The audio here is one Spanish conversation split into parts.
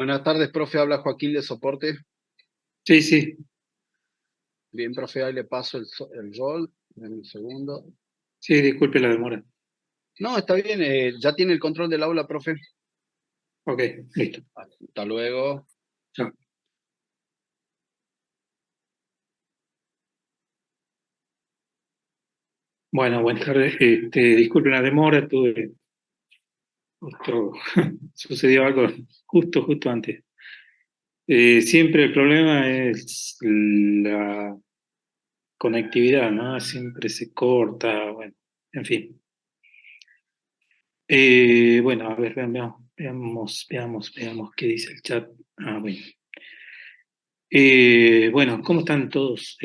Buenas tardes, profe. Habla Joaquín de Soporte. Sí, sí, Bien, profe, ahí le paso el rol. Deme un segundo. sí, disculpe la demora. No, está bien. Ya tiene el control del aula, profe. Ok, listo. Hasta luego. Chao. Bueno, buenas tardes. Disculpe la demora, tuve justo, sucedió algo justo antes. Siempre el problema es la conectividad, ¿no? Siempre se corta, bueno, en fin. Bueno, a ver, veamos qué dice el chat. Ah, bueno. Bueno, ¿cómo están todos?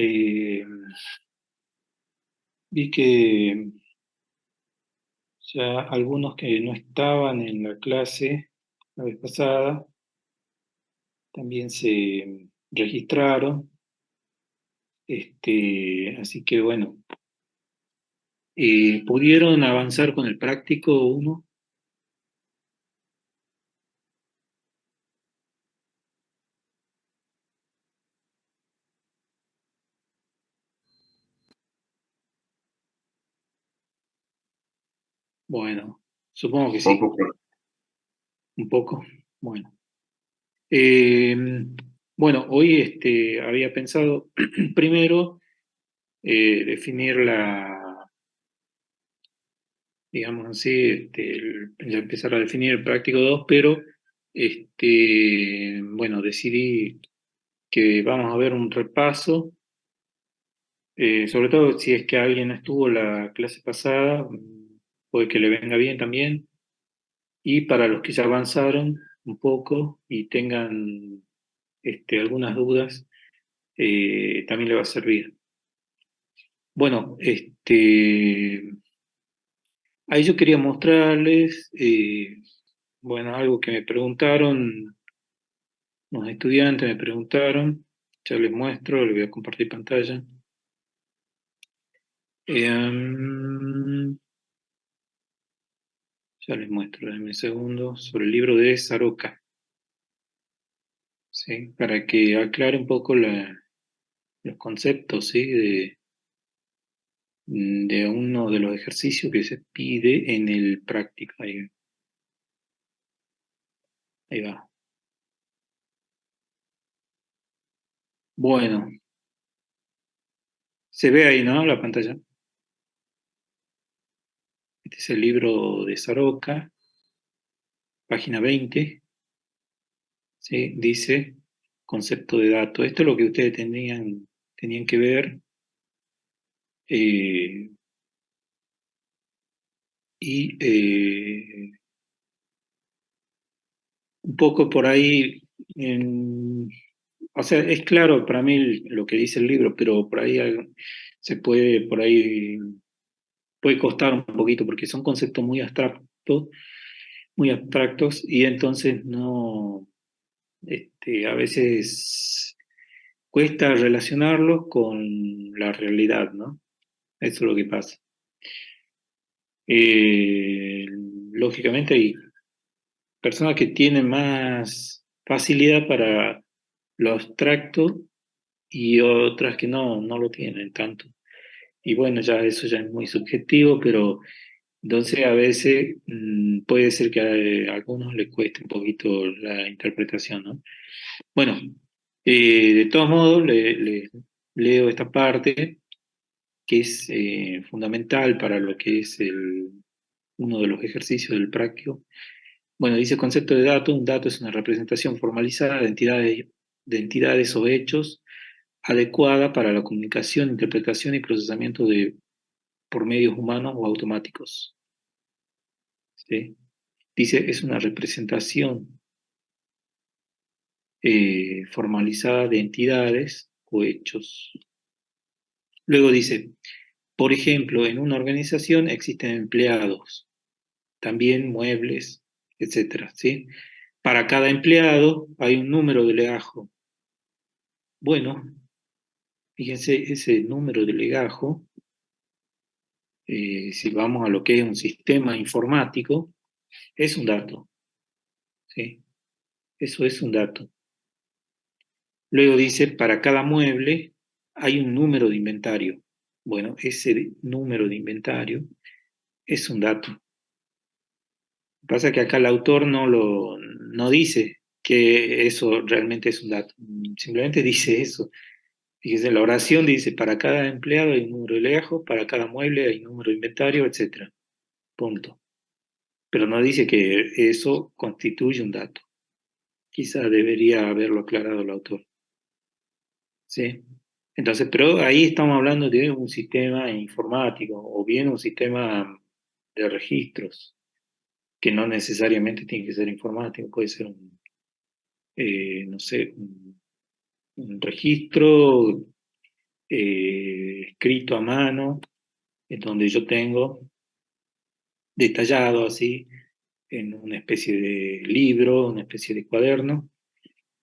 Vi que ya algunos que no estaban en la clase la vez pasada también se registraron. Así que bueno, ¿pudieron avanzar con el práctico uno? Bueno, supongo que sí, Poco, pero un poco. Bueno. Eh, bueno, hoy había pensado primero definir digamos así, ya empezar a definir el práctico 2, pero bueno, decidí que vamos a ver un repaso, sobre todo si es que alguien no estuvo la clase pasada, puede que le venga bien también, y para los que ya avanzaron un poco y tengan algunas dudas, también le va a servir. Bueno, ahí yo quería mostrarles, bueno, algo que me preguntaron, unos estudiantes me preguntaron, ya les muestro, les voy a compartir pantalla. Eh, Ya les muestro en un segundo sobre el libro de Saroca, ¿sí? Para que aclare un poco los conceptos, ¿sí? De uno de los ejercicios que se pide en el práctico. Ahí va. Bueno, se ve ahí, ¿no? La pantalla. Este es el libro de Saroca, página 20, ¿sí? Dice concepto de dato. Esto es lo que ustedes tenían que ver. eh, y un poco por ahí, o sea, es claro para mí lo que dice el libro, pero por ahí se puede, por ahí puede costar un poquito, porque son conceptos muy abstractos, y entonces no, a veces cuesta relacionarlos con la realidad, ¿no? Eso es lo que pasa. Eh, Lógicamente hay personas que tienen más facilidad para lo abstracto y otras que no lo tienen tanto. Y bueno, ya eso ya es muy subjetivo, pero entonces a veces puede ser que a algunos les cueste un poquito la interpretación, ¿no? Bueno, de todos modos, le leo esta parte que es fundamental para lo que es uno de los ejercicios del práctico. Bueno, dice concepto de dato. Un dato es una representación formalizada de entidades o hechos adecuada para la comunicación, interpretación y procesamiento por medios humanos o automáticos. ¿Sí? Dice, es una representación formalizada de entidades o hechos. Luego dice, por ejemplo, en una organización existen empleados, también muebles, etcétera, ¿sí? Para cada empleado hay un número de legajo. Bueno, fíjense, ese número de legajo, si vamos a lo que es un sistema informático, es un dato, ¿sí? Eso es un dato. Luego dice, para cada mueble hay un número de inventario. Bueno, ese número de inventario es un dato. Lo que pasa es que acá el autor no dice que eso realmente es un dato. Simplemente dice eso. Fíjese, la oración dice, para cada empleado hay un número de legajos, para cada mueble hay un número de inventario, etc. Punto. Pero no dice que eso constituye un dato. Quizá debería haberlo aclarado el autor. ¿Sí? Entonces, pero ahí estamos hablando de un sistema informático o bien un sistema de registros, que no necesariamente tiene que ser informático, puede ser no sé, un registro escrito a mano, en donde yo tengo detallado así, en una especie de libro, una especie de cuaderno.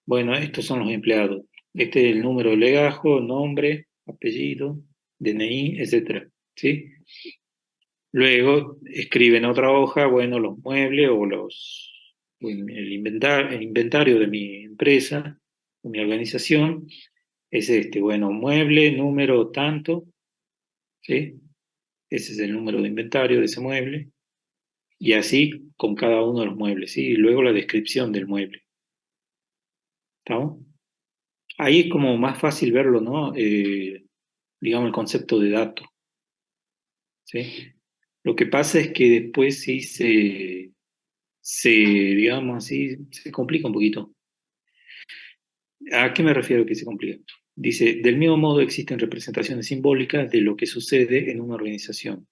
Bueno, estos son los empleados. Este es el número de legajo, nombre, apellido, DNI, etcétera, ¿sí? Luego escribe en otra hoja, bueno, los muebles o el inventario de mi empresa, de mi organización, es este, bueno, mueble, número tanto, ¿sí? Ese es el número de inventario de ese mueble, y así con cada uno de los muebles, ¿sí? Y luego la descripción del mueble, ¿estamos? Ahí es como más fácil verlo, ¿no? Digamos, el concepto de dato, ¿sí? Lo que pasa es que después sí digamos así, se complica un poquito. ¿A qué me refiero que se complica? Dice, del mismo modo existen representaciones simbólicas de lo que sucede en una organización.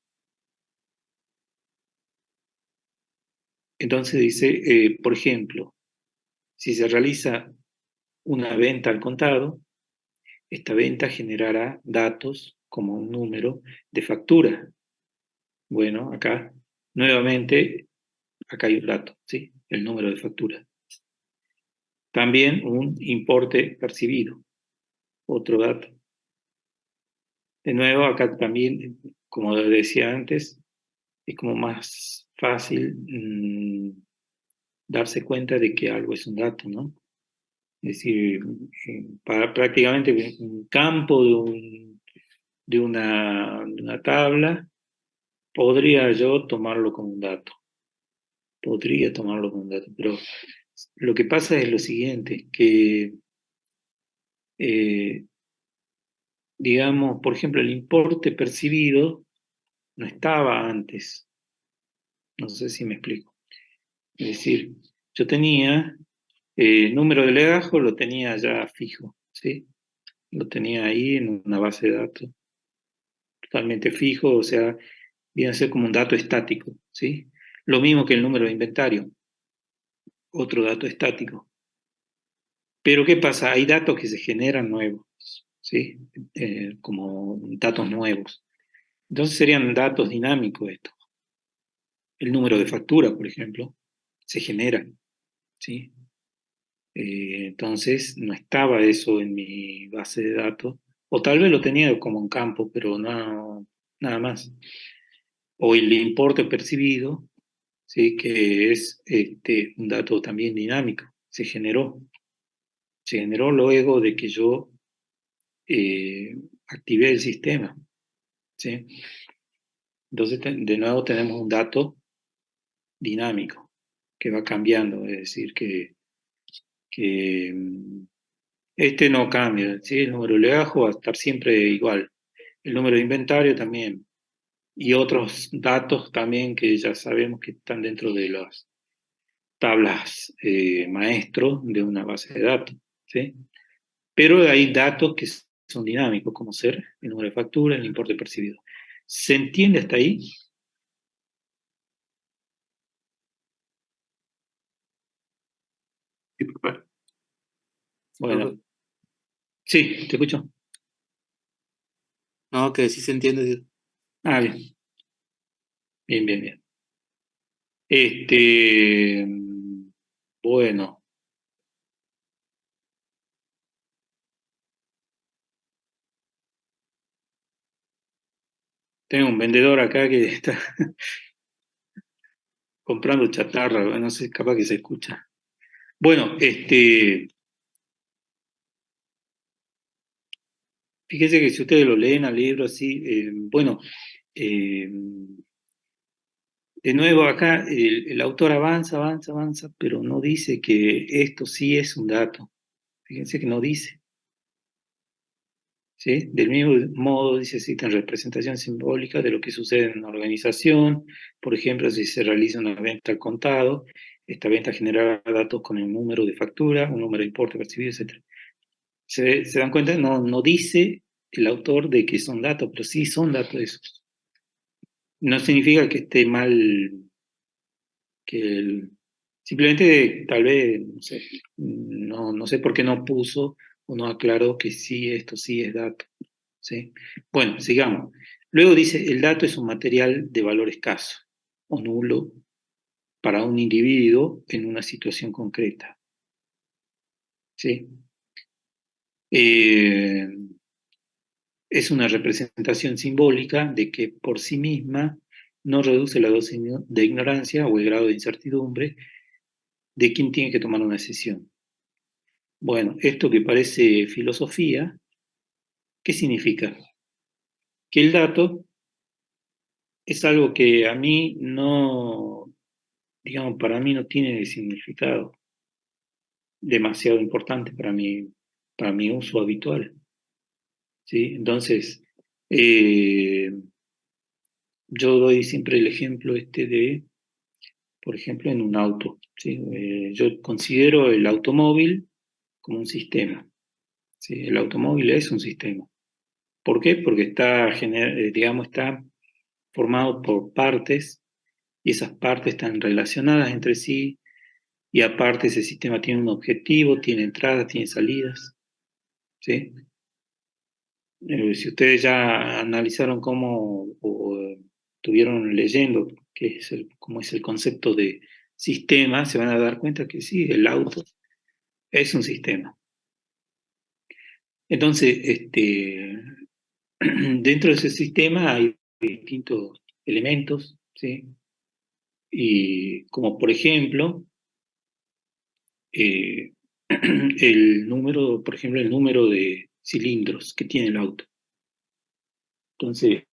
Entonces dice, por ejemplo, si se realiza una venta al contado, esta venta generará datos como un número de factura. Bueno, acá, nuevamente, acá hay un dato, ¿sí? El número de factura. También un importe percibido, otro dato. De nuevo, acá también, como decía antes, es como más fácil darse cuenta de que algo es un dato, ¿no? Es decir, para prácticamente un campo de una tabla, podría yo tomarlo como un dato. Podría tomarlo como un dato, pero lo que pasa es lo siguiente, que eh, digamos, por ejemplo, el importe percibido no estaba antes. No sé si me explico. Es decir, yo tenía número de legajo, lo tenía ya fijo, ¿sí? Lo tenía ahí en una base de datos totalmente fijo, o sea, viene a ser como un dato estático, ¿sí? Lo mismo que el número de inventario, otro dato estático. Pero ¿qué pasa? Hay datos que se generan nuevos, ¿sí? Como datos nuevos. Entonces serían datos dinámicos estos. El número de factura, por ejemplo, se genera, ¿sí? Entonces no estaba eso en mi base de datos, o tal vez lo tenía como un campo, pero no, nada más. O el importe percibido, ¿sí? Que es un dato también dinámico, se generó luego de que yo activé el sistema, ¿sí? Entonces, de nuevo tenemos un dato dinámico que va cambiando, es decir, que este no cambia, ¿sí? El número de legajo va a estar siempre igual. El número de inventario también. Y otros datos también que ya sabemos que están dentro de las tablas maestro de una base de datos, ¿sí? Pero hay datos que son dinámicos, como ser el número de factura, el importe percibido. ¿Se entiende hasta ahí? Sí, profe. Bueno, Profe. sí, te escucho. No, que sí se entiende. Ah, bien, bien, bien, bien. Bueno, tengo un vendedor acá que está comprando chatarra, no sé, capaz que se escucha. Bueno, fíjense que si ustedes lo leen al libro así, bueno, eh, de nuevo acá el autor avanza, pero no dice que esto sí es un dato. Fíjense que no dice. ¿Sí? Del mismo modo, dice, existen representación simbólica de lo que sucede en una organización. Por ejemplo, si se realiza una venta al contado, esta venta generará datos con el número de factura, un número de importe percibido, etc. ¿Se dan cuenta? No dice el autor de que son datos, pero sí son datos esos. No significa que esté mal, simplemente tal vez, no sé por qué no puso o no aclaró que sí, esto sí es dato. ¿Sí? Bueno, sigamos. Luego dice, el dato es un material de valor escaso o nulo para un individuo en una situación concreta. ¿Sí? Eh, es una representación simbólica de que por sí misma no reduce la dosis de ignorancia o el grado de incertidumbre de quien tiene que tomar una decisión. Bueno, esto que parece filosofía, ¿qué significa? Que el dato es algo que a mí no, digamos, para mí no tiene significado demasiado importante para mi uso habitual, ¿sí? Entonces, eh, yo doy siempre el ejemplo de, por ejemplo, en un auto, ¿sí? Yo considero el automóvil como un sistema, ¿sí? El automóvil es un sistema. ¿Por qué? Porque digamos, está formado por partes y esas partes están relacionadas entre sí y aparte ese sistema tiene un objetivo, tiene entradas, tiene salidas, ¿sí? Si ustedes ya analizaron cómo o estuvieron leyendo cómo es el concepto de sistema, se van a dar cuenta que sí, el auto es un sistema. Entonces, dentro de ese sistema hay distintos elementos, ¿sí? Y como por ejemplo, eh, por ejemplo, el número de cilindros que tiene el auto. Entonces,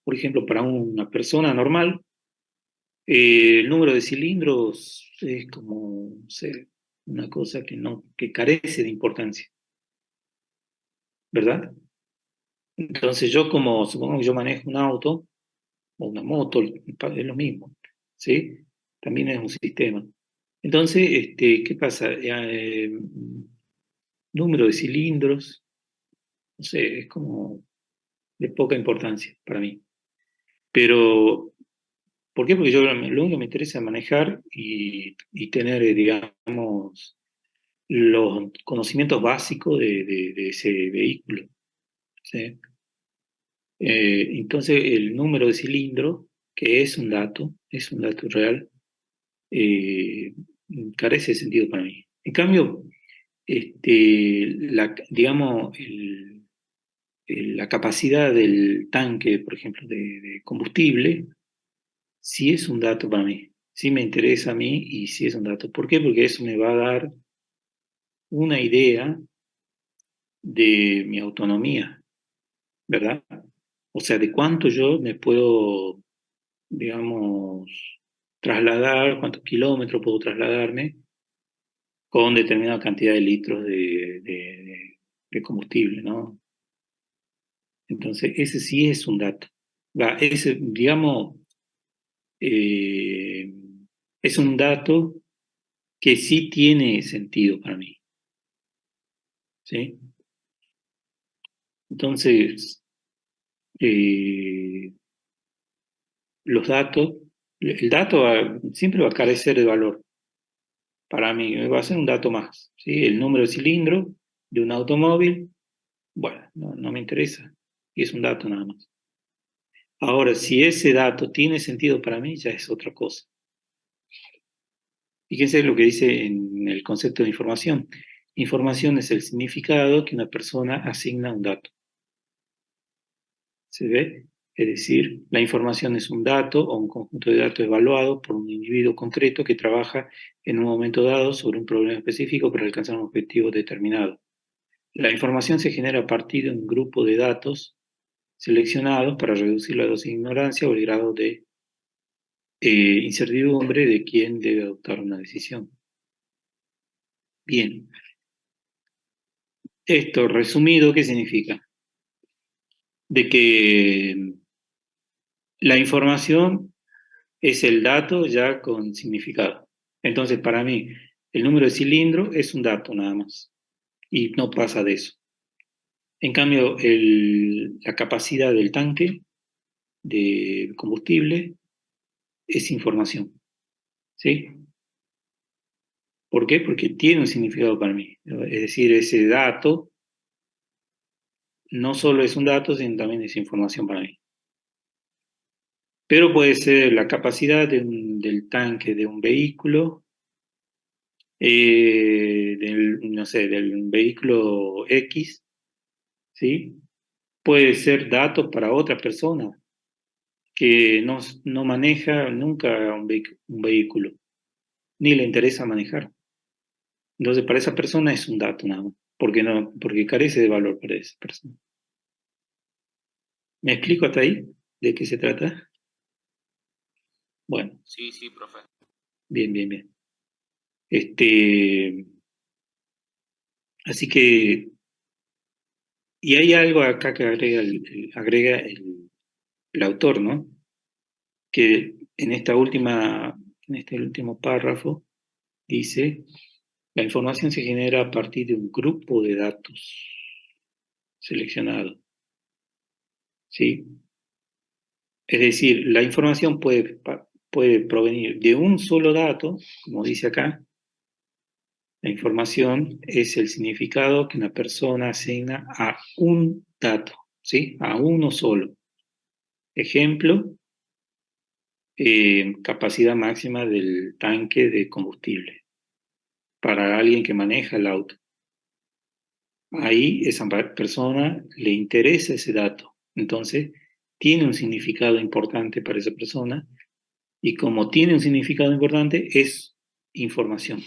por ejemplo, para una persona normal, el número de cilindros es como, no sé, una cosa que carece de importancia, ¿verdad? Entonces yo supongo que yo manejo un auto o una moto, es lo mismo, ¿sí? También es un sistema. Entonces, ¿qué pasa? Número de cilindros, no sé, es como de poca importancia para mí. Pero, ¿por qué? Porque yo lo único que me interesa es manejar y tener, digamos, los conocimientos básicos de ese vehículo, ¿sí? Entonces, el número de cilindro, que es un dato real, eh, carece de sentido para mí. En cambio, digamos, la capacidad del tanque, por ejemplo, de combustible, sí es un dato para mí, sí me interesa a mí y sí es un dato. ¿Por qué? Porque eso me va a dar una idea de mi autonomía, ¿verdad? O sea, de cuánto yo me puedo, digamos, trasladar, cuántos kilómetros puedo trasladarme con determinada cantidad de litros de combustible, ¿no? Entonces, ese sí es un dato. Ese, digamos, eh, es un dato que sí tiene sentido para mí, ¿sí? Entonces, eh, los datos, el dato siempre va a carecer de valor. Para mí va a ser un dato más, ¿sí? El número de cilindro de un automóvil, bueno, no me interesa. Y es un dato nada más. Ahora, si ese dato tiene sentido para mí, ya es otra cosa. Fíjense lo que dice en el concepto de información. Información es el significado que una persona asigna a un dato. ¿Se ve? Es decir, la información es un dato o un conjunto de datos evaluados por un individuo concreto que trabaja en un momento dado sobre un problema específico para alcanzar un objetivo determinado. La información se genera a partir de un grupo de datos seleccionados para reducir la dosis de ignorancia o el grado de incertidumbre de quien debe adoptar una decisión. Bien. Esto resumido, ¿qué significa? De que la información es el dato ya con significado. Entonces, para mí, el número de cilindro es un dato nada más y no pasa de eso. En cambio, la capacidad del tanque de combustible es información. ¿Sí? ¿Por qué? Porque tiene un significado para mí. Es decir, ese dato no solo es un dato, sino también es información para mí. Pero puede ser la capacidad del tanque de un vehículo, no sé, del vehículo X, ¿sí? Puede ser datos para otra persona que no maneja nunca un vehículo, ni le interesa manejar. Entonces, para esa persona es un dato nada más, porque carece de valor para esa persona. ¿Me explico hasta ahí? ¿De qué se trata? Bueno. Sí, profe. Bien, bien, bien. Así que, y hay algo acá que agrega el autor, ¿no? Que en este último párrafo dice, la información se genera a partir de un grupo de datos seleccionado, ¿sí? Es decir, la información puede provenir de un solo dato, como dice acá. La información es el significado que una persona asigna a un dato, ¿sí? A uno solo. Ejemplo, capacidad máxima del tanque de combustible para alguien que maneja el auto. Ahí esa persona le interesa ese dato, entonces tiene un significado importante para esa persona y como tiene un significado importante es información,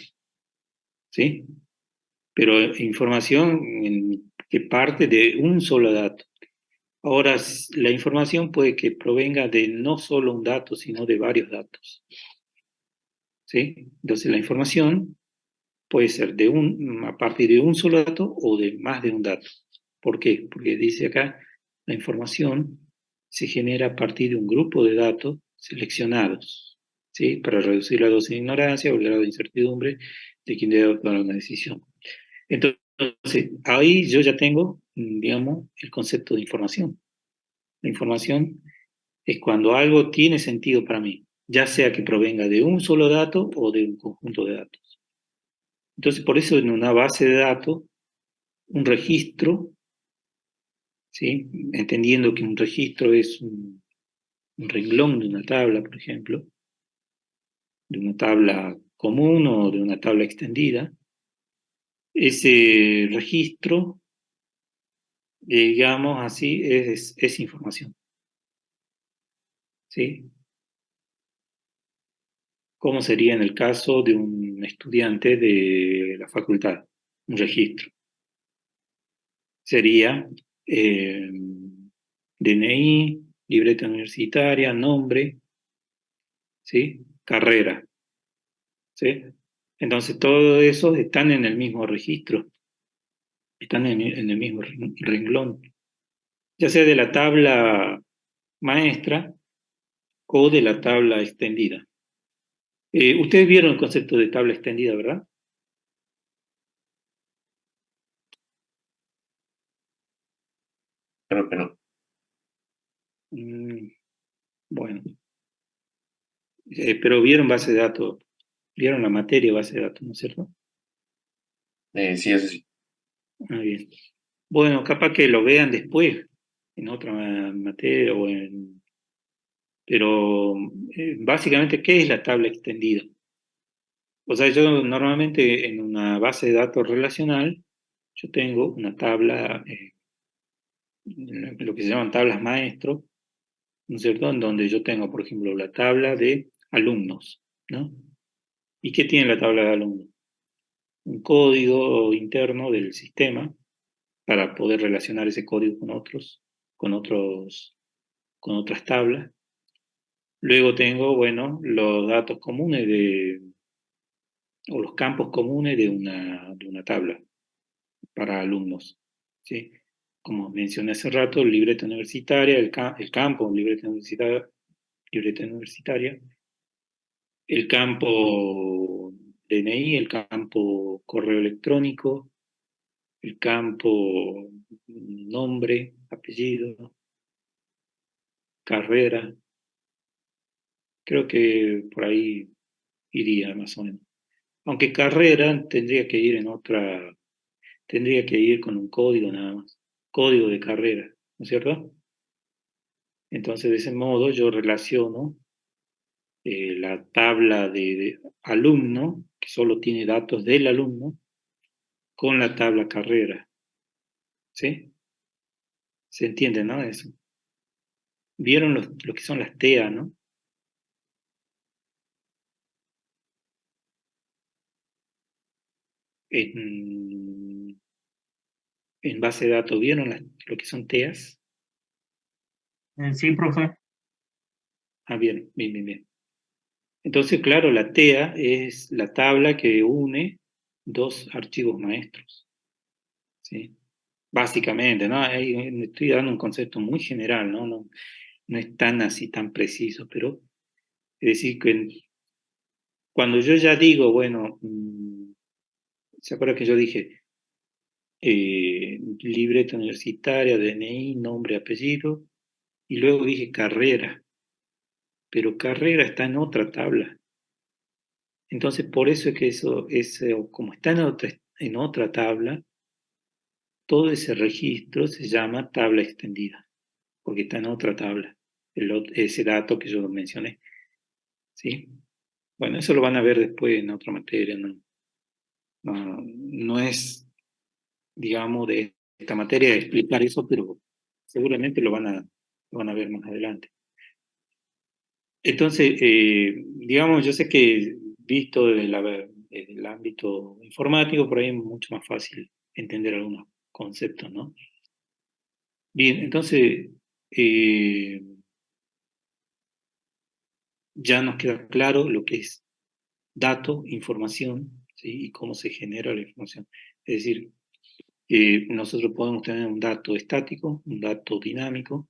¿sí? Pero información que parte de un solo dato. Ahora, la información puede que provenga de no solo un dato, sino de varios datos, ¿sí? Entonces la información puede ser a partir de un solo dato o de más de un dato. ¿Por qué? Porque dice acá, la información se genera a partir de un grupo de datos seleccionados, ¿sí? Para reducir la dosis de ignorancia o el grado de incertidumbre de quien debe tomar una decisión. Entonces, ahí yo ya tengo, digamos, el concepto de información. La información es cuando algo tiene sentido para mí, ya sea que provenga de un solo dato o de un conjunto de datos. Entonces, por eso en una base de datos, un registro, ¿sí? Entendiendo que un registro es un renglón de una tabla, por ejemplo, de una tabla común o de una tabla extendida, ese registro, digamos así, es información, ¿sí? ¿Cómo sería en el caso de un estudiante de la facultad? Un registro. Sería DNI, libreta universitaria, nombre, ¿sí? Carrera, ¿sí? Entonces, todo eso están en el mismo registro, están en el mismo renglón, ya sea de la tabla maestra o de la tabla extendida. Ustedes vieron el concepto de tabla extendida, ¿verdad? Creo que no. Bueno, pero vieron base de datos, vieron la materia base de datos, ¿no es cierto? Sí, eso sí. Ah, bien. Bueno, capaz que lo vean después, en otra materia pero básicamente, ¿qué es la tabla extendida? O sea, yo normalmente en una base de datos relacional, yo tengo una tabla, lo que se llaman tablas maestro, ¿no es cierto? En donde yo tengo, por ejemplo, la tabla de alumnos, ¿no? ¿Y qué tiene la tabla de alumnos? Un código interno del sistema para poder relacionar ese código con otras tablas. Luego tengo, bueno, los datos comunes o los campos comunes de una tabla para alumnos, ¿sí? Como mencioné hace rato, libreta universitaria, el campo libreta universitaria, el campo DNI, el campo correo electrónico, el campo nombre, apellido, carrera. Creo que por ahí iría más o menos. Aunque carrera tendría que ir con un código nada más, código de carrera, ¿no es cierto? Entonces, de ese modo yo relaciono la tabla de alumno, que solo tiene datos del alumno, con la tabla carrera, ¿sí? ¿Se entiende, no? Eso. ¿Vieron lo que son las TEA, no? En base de datos, ¿vieron lo que son TEAs? Sí, profe. Ah, bien, bien, bien, bien. Entonces, claro, la TEA es la tabla que une dos archivos maestros, ¿sí? Básicamente, ¿no? Ahí estoy dando un concepto muy general, ¿no? No es tan así, tan preciso, pero es decir, que cuando yo ya digo, bueno, ¿se acuerda que yo dije libreta universitaria, DNI, nombre, apellido? Y luego dije carrera, pero carrera está en otra tabla. Entonces, por eso es que como está en otra tabla, todo ese registro se llama tabla extendida, porque está en otra tabla, ese dato que yo mencioné, ¿sí? Bueno, eso lo van a ver después en otra materia, no es, digamos, de esta materia explicar eso, pero seguramente lo van a ver más adelante. Entonces, digamos, yo sé que visto desde el ámbito informático, por ahí es mucho más fácil entender algunos conceptos, ¿no? Bien, entonces, ya nos queda claro lo que es dato, información, ¿sí? Y cómo se genera la información. Es decir, nosotros podemos tener un dato estático, un dato dinámico,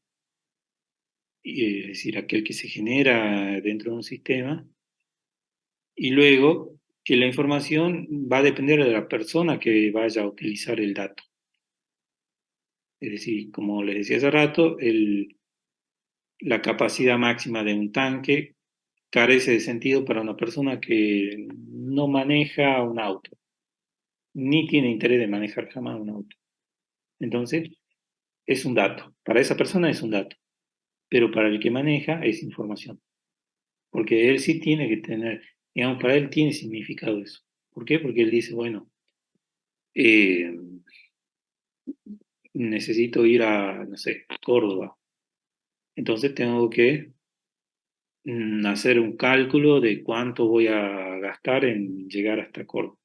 es decir, aquel que se genera dentro de un sistema, y luego que la información va a depender de la persona que vaya a utilizar el dato. Es decir, como les decía hace rato, la capacidad máxima de un tanque carece de sentido para una persona que no maneja un auto, ni tiene interés de manejar jamás un auto. Entonces, es un dato. Para esa persona es un dato, pero para el que maneja es información. Porque él sí tiene que tener, digamos, para él tiene significado eso. ¿Por qué? Porque él dice, bueno, eh, necesito ir a, no sé, Córdoba. Entonces tengo que hacer un cálculo de cuánto voy a gastar en llegar hasta Córdoba,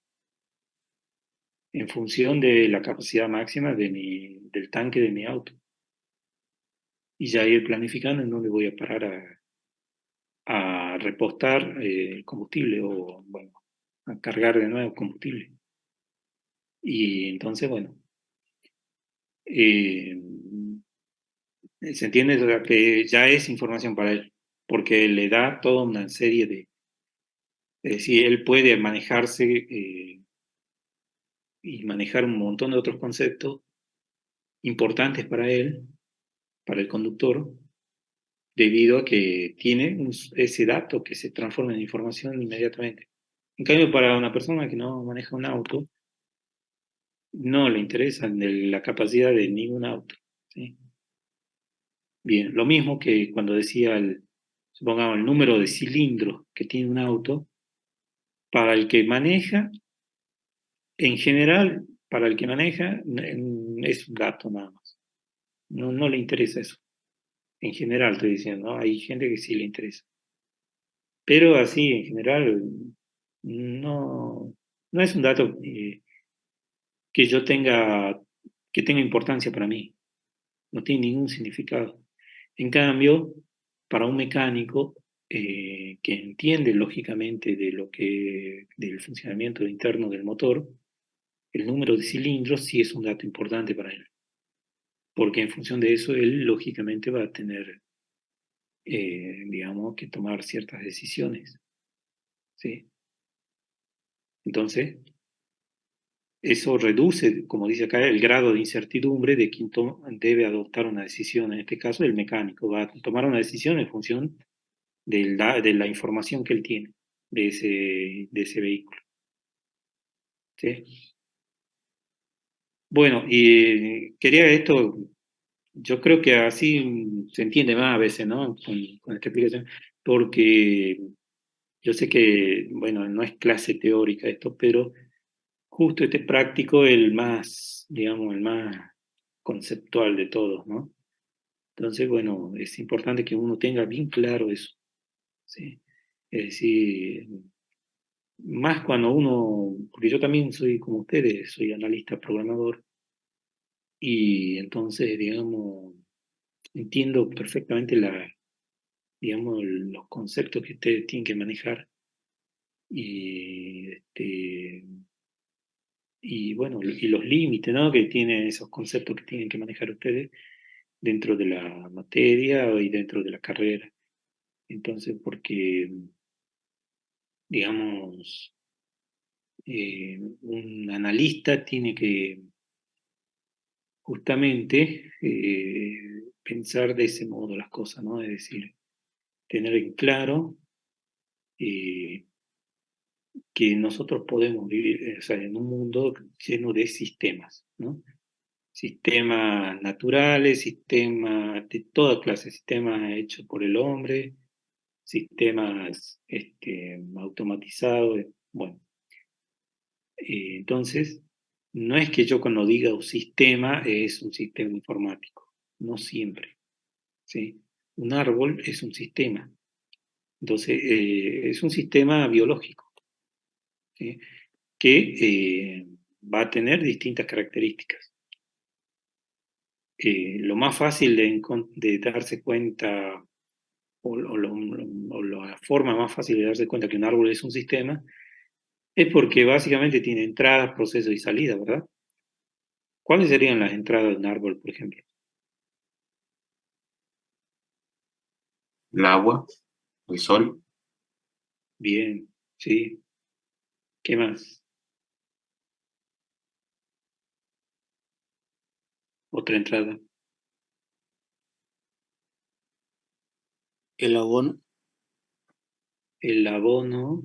en función de la capacidad máxima del tanque de mi auto. Y ya ir planificando en dónde voy a parar a repostar el combustible o, bueno, a cargar de nuevo combustible. Y entonces, bueno, eh, se entiende que ya es información para él, porque le da toda una serie es decir, él puede manejarse y manejar un montón de otros conceptos importantes para él, para el conductor, debido a que tiene ese dato que se transforma en información inmediatamente. En cambio, para una persona que no maneja un auto, no le interesa la capacidad de ningún auto, ¿sí? Bien, lo mismo que cuando decía supongamos, el número de cilindros que tiene un auto, para el que maneja, en general, para el que maneja, es un dato nada más. No le interesa eso. En general estoy diciendo, ¿no? Hay gente que sí le interesa. Pero así, en general, no es un dato que yo que tenga importancia para mí. No tiene ningún significado. En cambio, para un mecánico que entiende lógicamente del funcionamiento interno del motor, el número de cilindros sí es un dato importante para él. Porque en función de eso, él lógicamente va a tener, digamos, que tomar ciertas decisiones. ¿Sí? Entonces, eso reduce, como dice acá, el grado de incertidumbre de quien debe adoptar una decisión. En este caso, el mecánico va a tomar una decisión en función de la información que él tiene de ese vehículo. ¿Sí? Bueno, y quería esto, yo creo que así se entiende más a veces, ¿no? Con esta explicación, porque yo sé que, bueno, no es clase teórica esto, pero justo este práctico es el más, digamos, el más conceptual de todos, ¿no? Entonces, bueno, es importante que uno tenga bien claro eso, ¿sí? Es decir, más cuando uno, porque yo también soy como ustedes, soy analista programador, y entonces, digamos, entiendo perfectamente digamos, los conceptos que ustedes tienen que manejar, y, y bueno, y los límites, ¿no? Que tienen esos conceptos que tienen que manejar ustedes dentro de la materia y dentro de la carrera. Entonces, porque, digamos, un analista tiene que justamente pensar de ese modo las cosas, ¿no? Es decir, tener en claro eh, que nosotros podemos vivir, o sea, en un mundo lleno de sistemas, ¿no? Sistemas naturales, sistemas de toda clase, sistemas hechos por el hombre, sistemas automatizados, bueno. Entonces, no es que yo cuando diga un sistema es un sistema informático, no siempre, ¿sí? Un árbol es un sistema, entonces es un sistema biológico, ¿sí? Que va a tener distintas características. Lo más fácil de darse cuenta, o la forma más fácil de darse cuenta que un árbol es un sistema, es porque básicamente tiene entradas, procesos y salidas, ¿verdad? ¿Cuáles serían las entradas de un árbol, por ejemplo? El agua, el sol, Bien, sí. ¿Qué más? Otra entrada. El abono, El abono.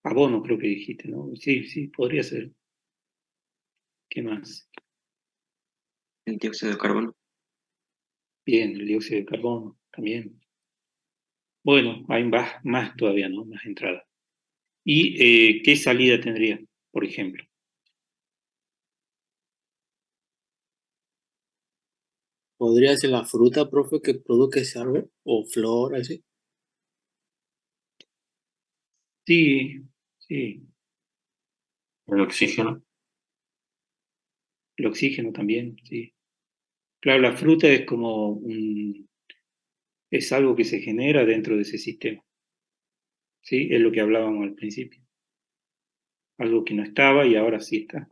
Abono creo que dijiste, ¿no? Sí, sí, podría ser. ¿Qué más? el dióxido de carbono. Bien, el dióxido de carbono también. Bueno, hay más todavía, ¿no? Más entradas. ¿Y qué salida tendría, por ejemplo? ¿Podría ser la fruta, profe, que produzca ese árbol? ¿O flor, así? Sí, sí. el oxígeno. El oxígeno también, sí. Claro, la fruta es es algo que se genera dentro de ese sistema. Sí, es lo que hablábamos al principio. Algo que no estaba y ahora sí está.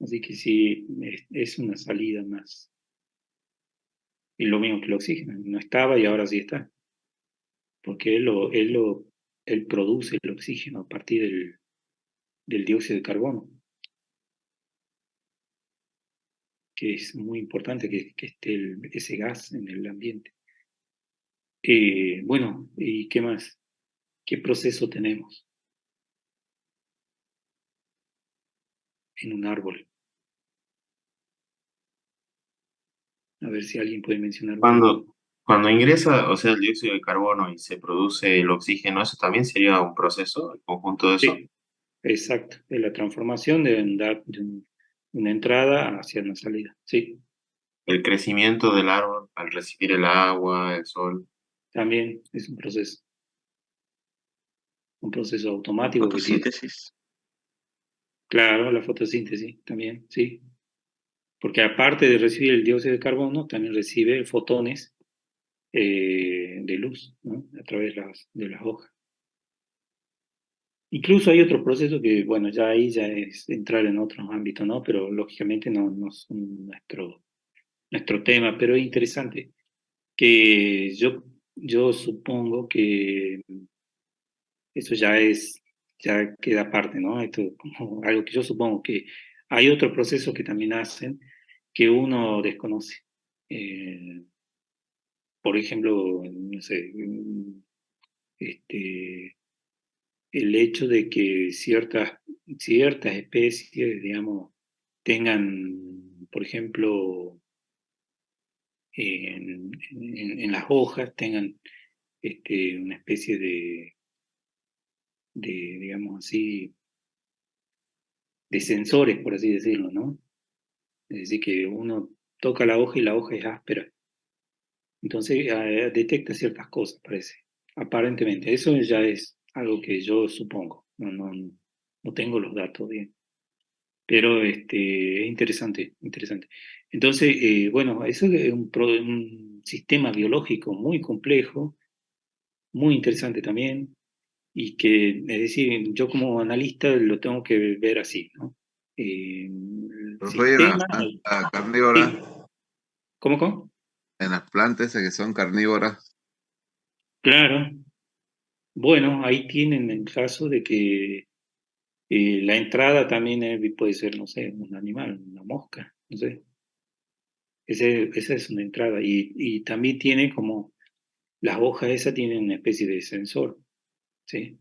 Así que sí, es una salida más. Y lo mismo que el oxígeno, no estaba y ahora sí está. Porque él produce el oxígeno a partir del dióxido de carbono, que es muy importante que esté ese gas en el ambiente. Bueno, ¿y qué más? ¿Qué proceso tenemos en un árbol? A ver si alguien puede mencionar uno. Cuando ingresa, o sea, el dióxido de carbono y se produce el oxígeno, ¿eso también sería un proceso, el conjunto de eso? Sí, exacto. Es la transformación de una entrada hacia una salida. Sí, el crecimiento del árbol al recibir el agua, el sol. También es un proceso automático que tiene. Fotosíntesis. Claro, la fotosíntesis también, sí. Porque aparte de recibir el dióxido de carbono, también recibe fotones de luz, ¿no? A través de las hojas. Incluso hay otro proceso que, bueno, ya ahí ya es entrar en otros ámbitos, ¿no? Pero lógicamente no son nuestro tema, pero es interesante que yo supongo que eso ya queda aparte, ¿no? Esto es como algo que yo supongo que hay otros procesos que también hacen que uno desconoce. Por ejemplo, no sé, el hecho de que ciertas especies, digamos, tengan, por ejemplo, en las hojas, tengan una especie digamos así, de sensores, por así decirlo, ¿no? Es decir, que uno toca la hoja y la hoja es áspera. Entonces detecta ciertas cosas, parece. Aparentemente. Eso ya es algo que yo supongo. No tengo los datos bien. Pero es interesante, interesante. Entonces, bueno, eso es un sistema biológico muy complejo, muy interesante también, y que, es decir, yo como analista lo tengo que ver así, ¿no? El Profe, hay una sistema, planta sí, carnívora, ¿cómo? en las plantas esas que son carnívoras. Claro. Bueno, ahí tienen el caso de que la entrada también puede ser, no sé, un animal, una mosca, no sé. Esa es una entrada. Y también tiene como, las hojas esas tienen una especie de sensor, ¿sí?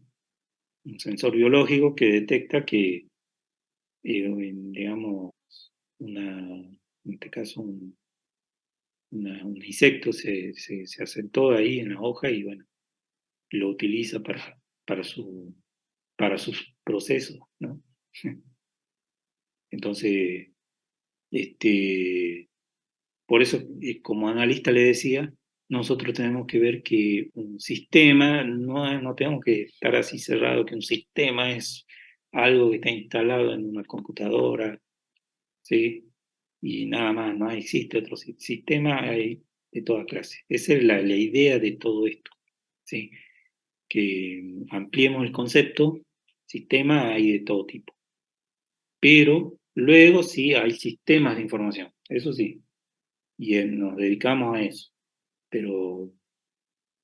Un sensor biológico que detecta que, digamos, en este caso, un insecto se asentó ahí en la hoja y, bueno, lo utiliza para, su, para sus procesos, ¿no? Entonces, por eso, como analista le decía, nosotros tenemos que ver que un sistema, no tenemos que estar así cerrado, que un sistema es algo que está instalado en una computadora, ¿sí? Y nada más, no existe otro sistema, hay de toda clase. Esa es la idea de todo esto, ¿sí? Que ampliemos el concepto, sistema hay de todo tipo. Pero luego sí hay sistemas de información, eso sí, y nos dedicamos a eso, pero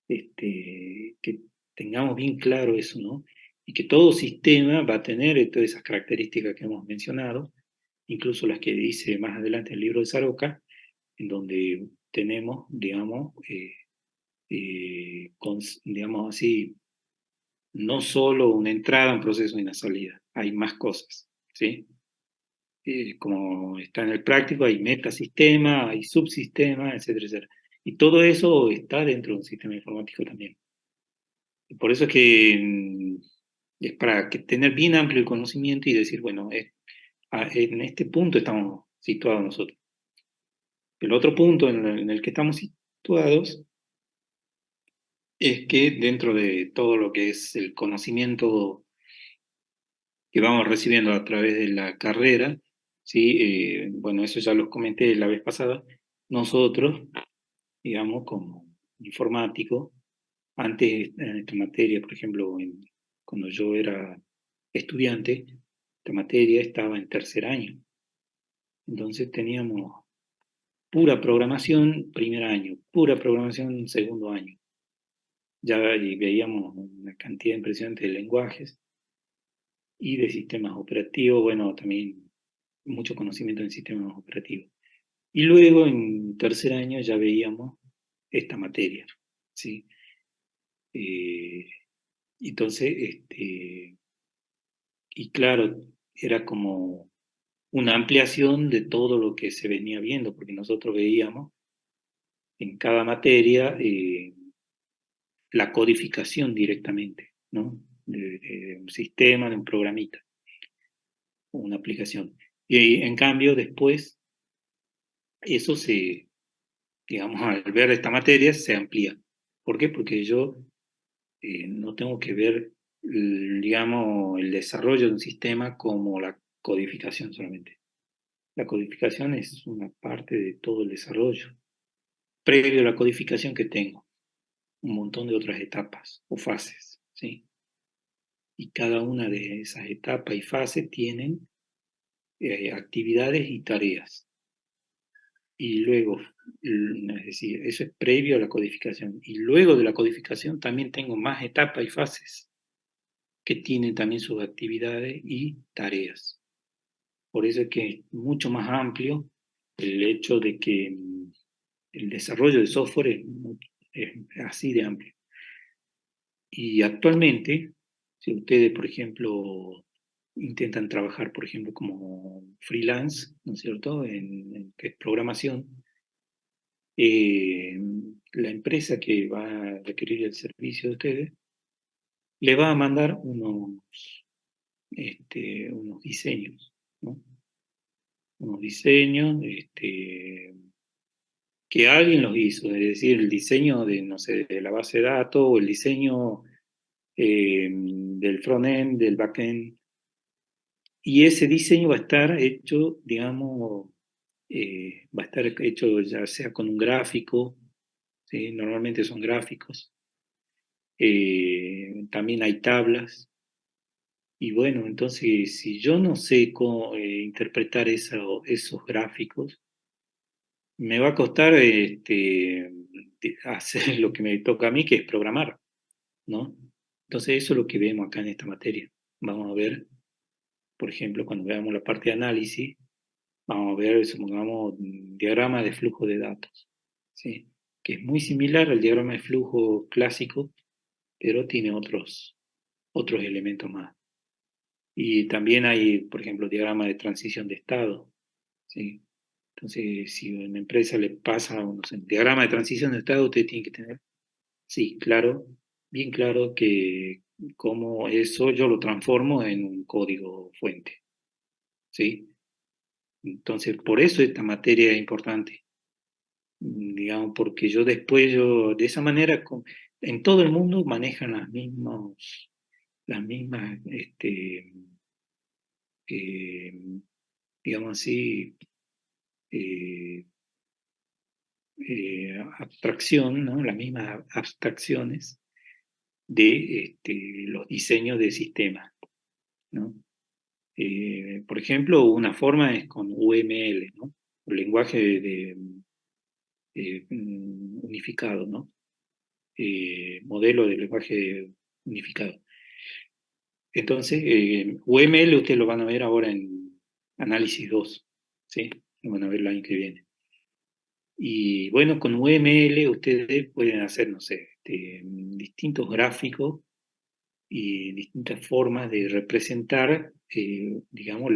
que tengamos bien claro eso, ¿no? Y que todo sistema va a tener todas esas características que hemos mencionado, incluso las que dice más adelante el libro de Saroca, en donde tenemos, digamos, digamos así, no solo una entrada, un proceso y una salida, hay más cosas, ¿sí? Como está en el práctico, hay metasistema, hay subsistemas, etcétera, etcétera. Y todo eso está dentro de un sistema informático también. Y por eso es que es para tener bien amplio el conocimiento y decir, bueno, en este punto estamos situados nosotros. El otro punto en el que estamos situados es que dentro de todo lo que es el conocimiento que vamos recibiendo a través de la carrera, ¿sí? Bueno, eso ya los comenté la vez pasada, nosotros, digamos, como informáticos, antes en esta materia, por ejemplo, cuando yo era estudiante, esta materia estaba en tercer año. Entonces teníamos pura programación primer año, pura programación segundo año. Ya y veíamos una cantidad impresionante de lenguajes y de sistemas operativos, bueno, también mucho conocimiento en sistemas operativos. Y luego en tercer año ya veíamos esta materia, ¿sí? Entonces, y claro, era como una ampliación de todo lo que se venía viendo, porque nosotros veíamos en cada materia la codificación directamente, ¿no? De un sistema, de un programita, una aplicación. Y en cambio, después eso digamos, al ver esta materia se amplía. ¿Por qué? Porque yo no tengo que ver, digamos, el desarrollo de un sistema como la codificación solamente. La codificación es una parte de todo el desarrollo. Previo a la codificación que tengo, un montón de otras etapas o fases, ¿sí? Y cada una de esas etapas y fases tienen actividades y tareas. Y luego, es decir, eso es previo a la codificación. Y luego de la codificación también tengo más etapas y fases que tienen también sus actividades y tareas. Por eso es que es mucho más amplio el hecho de que el desarrollo de software es así de amplio. Y actualmente, si ustedes, por ejemplo, intentan trabajar, por ejemplo, como freelance, ¿no es cierto?, en que es programación, la empresa que va a requerir el servicio de ustedes le va a mandar unos diseños, ¿no? Unos diseños que alguien los hizo, es decir, el diseño de, no sé, de la base de datos o el diseño del front-end, del back-end, y ese diseño va a estar hecho, digamos, va a estar hecho ya sea con un gráfico, ¿sí? Normalmente son gráficos, también hay tablas, y bueno, entonces si yo no sé cómo interpretar esos gráficos, me va a costar hacer lo que me toca a mí, que es programar, ¿no? Entonces eso es lo que vemos acá en esta materia. Vamos a ver, por ejemplo, cuando veamos la parte de análisis, vamos a ver, supongamos, un diagrama de flujo de datos, ¿sí? Que es muy similar al diagrama de flujo clásico, pero tiene otros elementos más. Y también hay, por ejemplo, diagrama de transición de estado, ¿sí? Entonces, si a una empresa le pasa no sé, un diagrama de transición de estado, usted tiene que tener, sí, claro, bien claro que cómo eso yo lo transformo en un código fuente, ¿sí? Entonces, por eso esta materia es importante, digamos, porque de esa manera, en todo el mundo manejan las mismas, eh, digamos así, eh, abstracción, ¿no? Las mismas abstracciones de los diseños de sistemas, ¿no? Por ejemplo, una forma es con UML, ¿no? El lenguaje unificado, ¿no? Modelo de lenguaje unificado. Entonces, UML ustedes lo van a ver ahora en Análisis 2, ¿sí? Lo van a ver el año que viene. Y bueno, con UML ustedes pueden hacer, no sé, distintos gráficos y distintas formas de representar, digamos,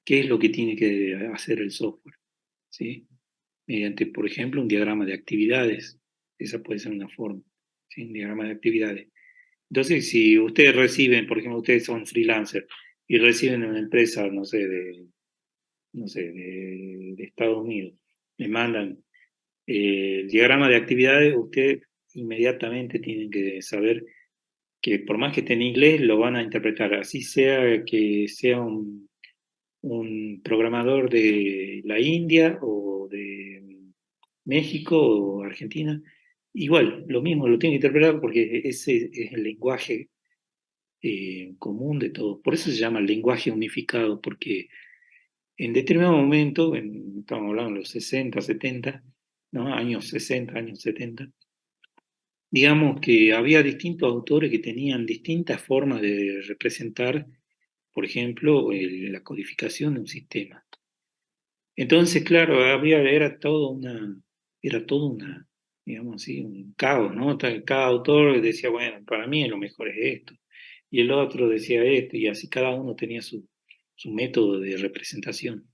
qué es lo que tiene que hacer el software, ¿sí? Mediante, por ejemplo, un diagrama de actividades. Esa puede ser una forma, ¿sí? Un diagrama de actividades. Entonces, si ustedes reciben, por ejemplo, ustedes son freelancers y reciben en una empresa, no sé, de Estados Unidos, les mandan el diagrama de actividades, ustedes inmediatamente tienen que saber que por más que esté en inglés, lo van a interpretar, así sea que sea un programador de la India o de México o Argentina, igual, lo mismo, lo tiene que interpretar porque ese es el lenguaje común de todos. Por eso se llama lenguaje unificado, porque en determinado momento, estamos hablando de los 60, 70, ¿no? Años 60, años 70, digamos que había distintos autores que tenían distintas formas de representar, por ejemplo, la codificación de un sistema. Entonces, claro, era todo una, digamos así, un caos, ¿no? Cada autor decía, bueno, para mí lo mejor es esto, y el otro decía esto, y así cada uno tenía su método de representación.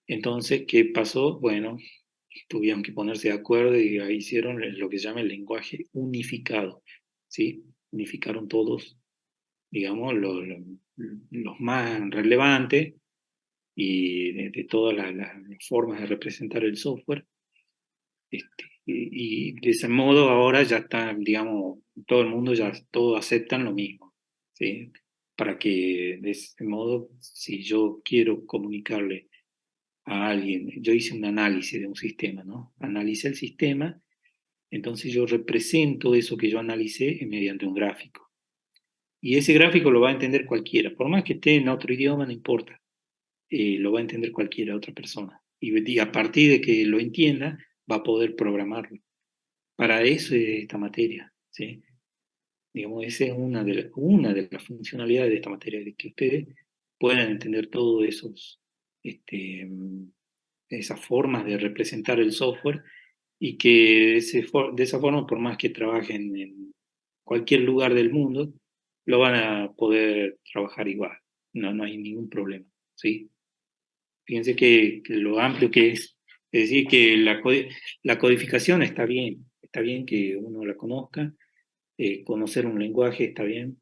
Entonces, ¿qué pasó? Bueno, tuvieron que ponerse de acuerdo y ahí hicieron lo que se llama el lenguaje unificado, ¿sí? Unificaron todos, digamos, los más relevantes, y de todas las formas de representar el software. Y de ese modo ahora ya está, digamos, todo el mundo ya todos aceptan lo mismo, ¿sí? Para que de ese modo, si yo quiero comunicarle a alguien, yo hice un análisis de un sistema, ¿no? Analicé el sistema, entonces yo represento eso que yo analicé mediante un gráfico. Y ese gráfico lo va a entender cualquiera, por más que esté en otro idioma, no importa, lo va a entender cualquiera otra persona. Y a partir de que lo entienda, va a poder programarlo. Para eso es esta materia, ¿sí? Digamos, esa es una de las funcionalidades de esta materia, de que ustedes puedan entender todos esas formas de representar el software y que de esa forma, por más que trabajen en cualquier lugar del mundo, lo van a poder trabajar igual. No hay ningún problema, ¿sí? Fíjense que lo amplio que es decir, que la codificación está bien que uno la conozca, conocer un lenguaje está bien,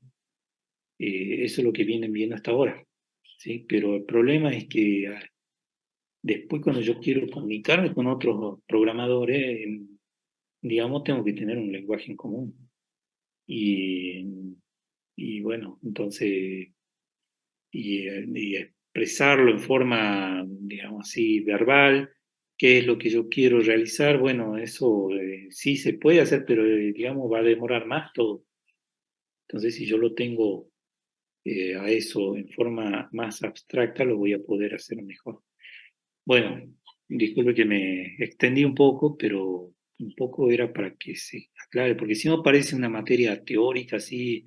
eso es lo que vienen viendo hasta ahora, ¿sí? Pero el problema es que después cuando yo quiero comunicarme con otros programadores, digamos, tengo que tener un lenguaje en común. Y, y bueno, entonces, y expresarlo en forma, digamos así, verbal, qué es lo que yo quiero realizar, bueno, eso sí se puede hacer, pero digamos va a demorar más todo. Entonces, si yo lo tengo a eso en forma más abstracta, lo voy a poder hacer mejor. Bueno, disculpe que me extendí un poco, pero un poco era para que se aclare, porque si no parece una materia teórica así,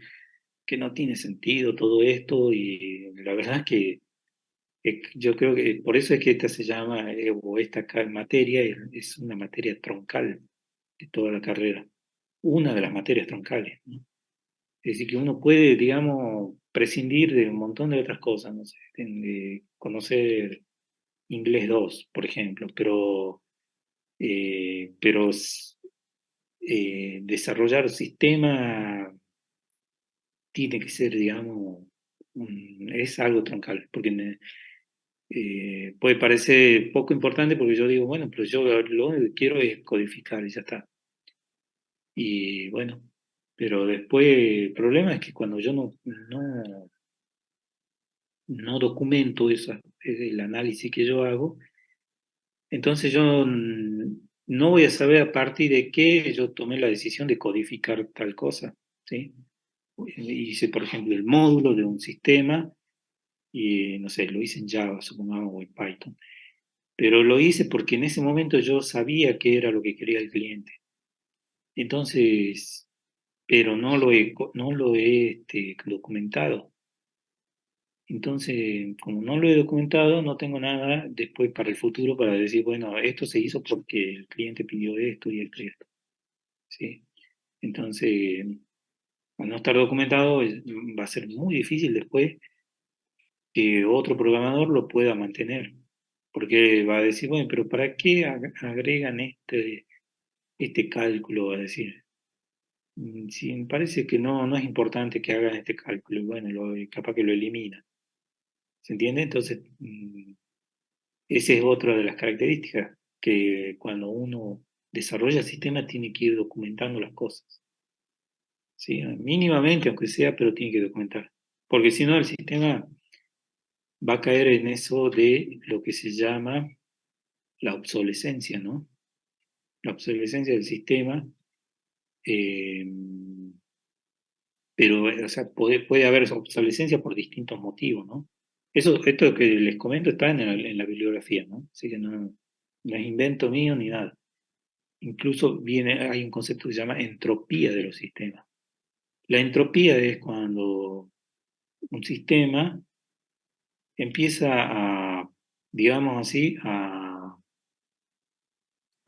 que no tiene sentido todo esto, y la verdad es que yo creo que por eso es que esta se llama, o esta materia es una materia troncal de toda la carrera, una de las materias troncales, ¿no? Es decir, que uno puede, digamos, prescindir de un montón de otras cosas, no sé, de conocer inglés 2 por ejemplo, pero desarrollar sistema tiene que ser, digamos, es algo troncal, porque puede parecer poco importante porque yo digo, bueno, pero yo lo único que quiero es codificar y ya está. Y bueno, pero después el problema es que cuando yo no documento el análisis que yo hago, entonces yo no voy a saber a partir de qué yo tomé la decisión de codificar tal cosa, ¿sí? Hice, por ejemplo, el módulo de un sistema y, no sé, lo hice en Java, supongamos, o en Python. Pero lo hice porque en ese momento yo sabía qué era lo que quería el cliente. Entonces, pero no lo he documentado. Entonces, como no lo he documentado, no tengo nada después para el futuro para decir, bueno, esto se hizo porque el cliente pidió esto y esto y esto, ¿sí? Entonces, al no estar documentado, va a ser muy difícil después que otro programador lo pueda mantener, porque va a decir, bueno, pero ¿para qué agregan este cálculo? Va a decir, si me parece que no es importante que hagan este cálculo, y bueno, capaz que lo elimina. ¿Se entiende? Entonces, esa es otra de las características, que cuando uno desarrolla sistemas tiene que ir documentando las cosas. ¿Sí? Mínimamente, aunque sea, pero tiene que documentar. Porque si no, el sistema va a caer en eso de lo que se llama la obsolescencia, ¿no? La obsolescencia del sistema, eh, pero, o sea, puede haber obsolescencia por distintos motivos, ¿no? Esto que les comento está en la bibliografía, ¿no? Así que no es invento mío ni nada. Incluso hay un concepto que se llama entropía de los sistemas. La entropía es cuando un sistema empieza digamos así, a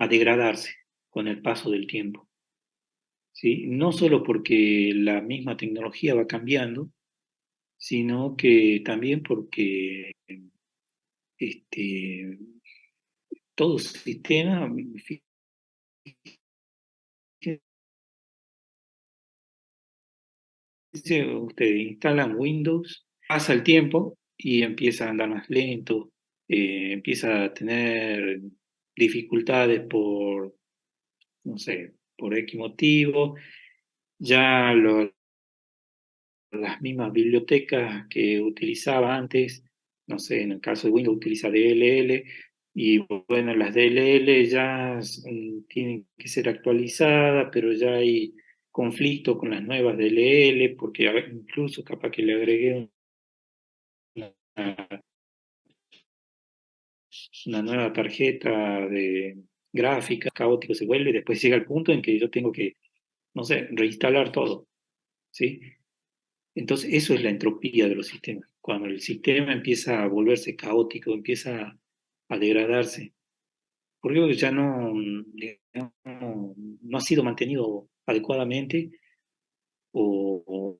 degradarse con el paso del tiempo, ¿sí? No solo porque la misma tecnología va cambiando, sino que también porque este, todo sistema, fíjense, ustedes instalan Windows, pasa el tiempo y empieza a andar más lento, empieza a tener dificultades por, no sé, por X motivo, ya las mismas bibliotecas que utilizaba antes, no sé, en el caso de Windows utiliza DLL, y bueno, las DLL ya tienen que ser actualizadas, pero ya hay conflicto con las nuevas DLL, porque incluso capaz que le agregué una, una nueva tarjeta de gráfica, caótico se vuelve, y después llega el punto en que yo tengo que, no sé, reinstalar todo, ¿sí? Entonces, eso es la entropía de los sistemas. Cuando el sistema empieza a volverse caótico, empieza a degradarse, porque ya digamos, no ha sido mantenido adecuadamente o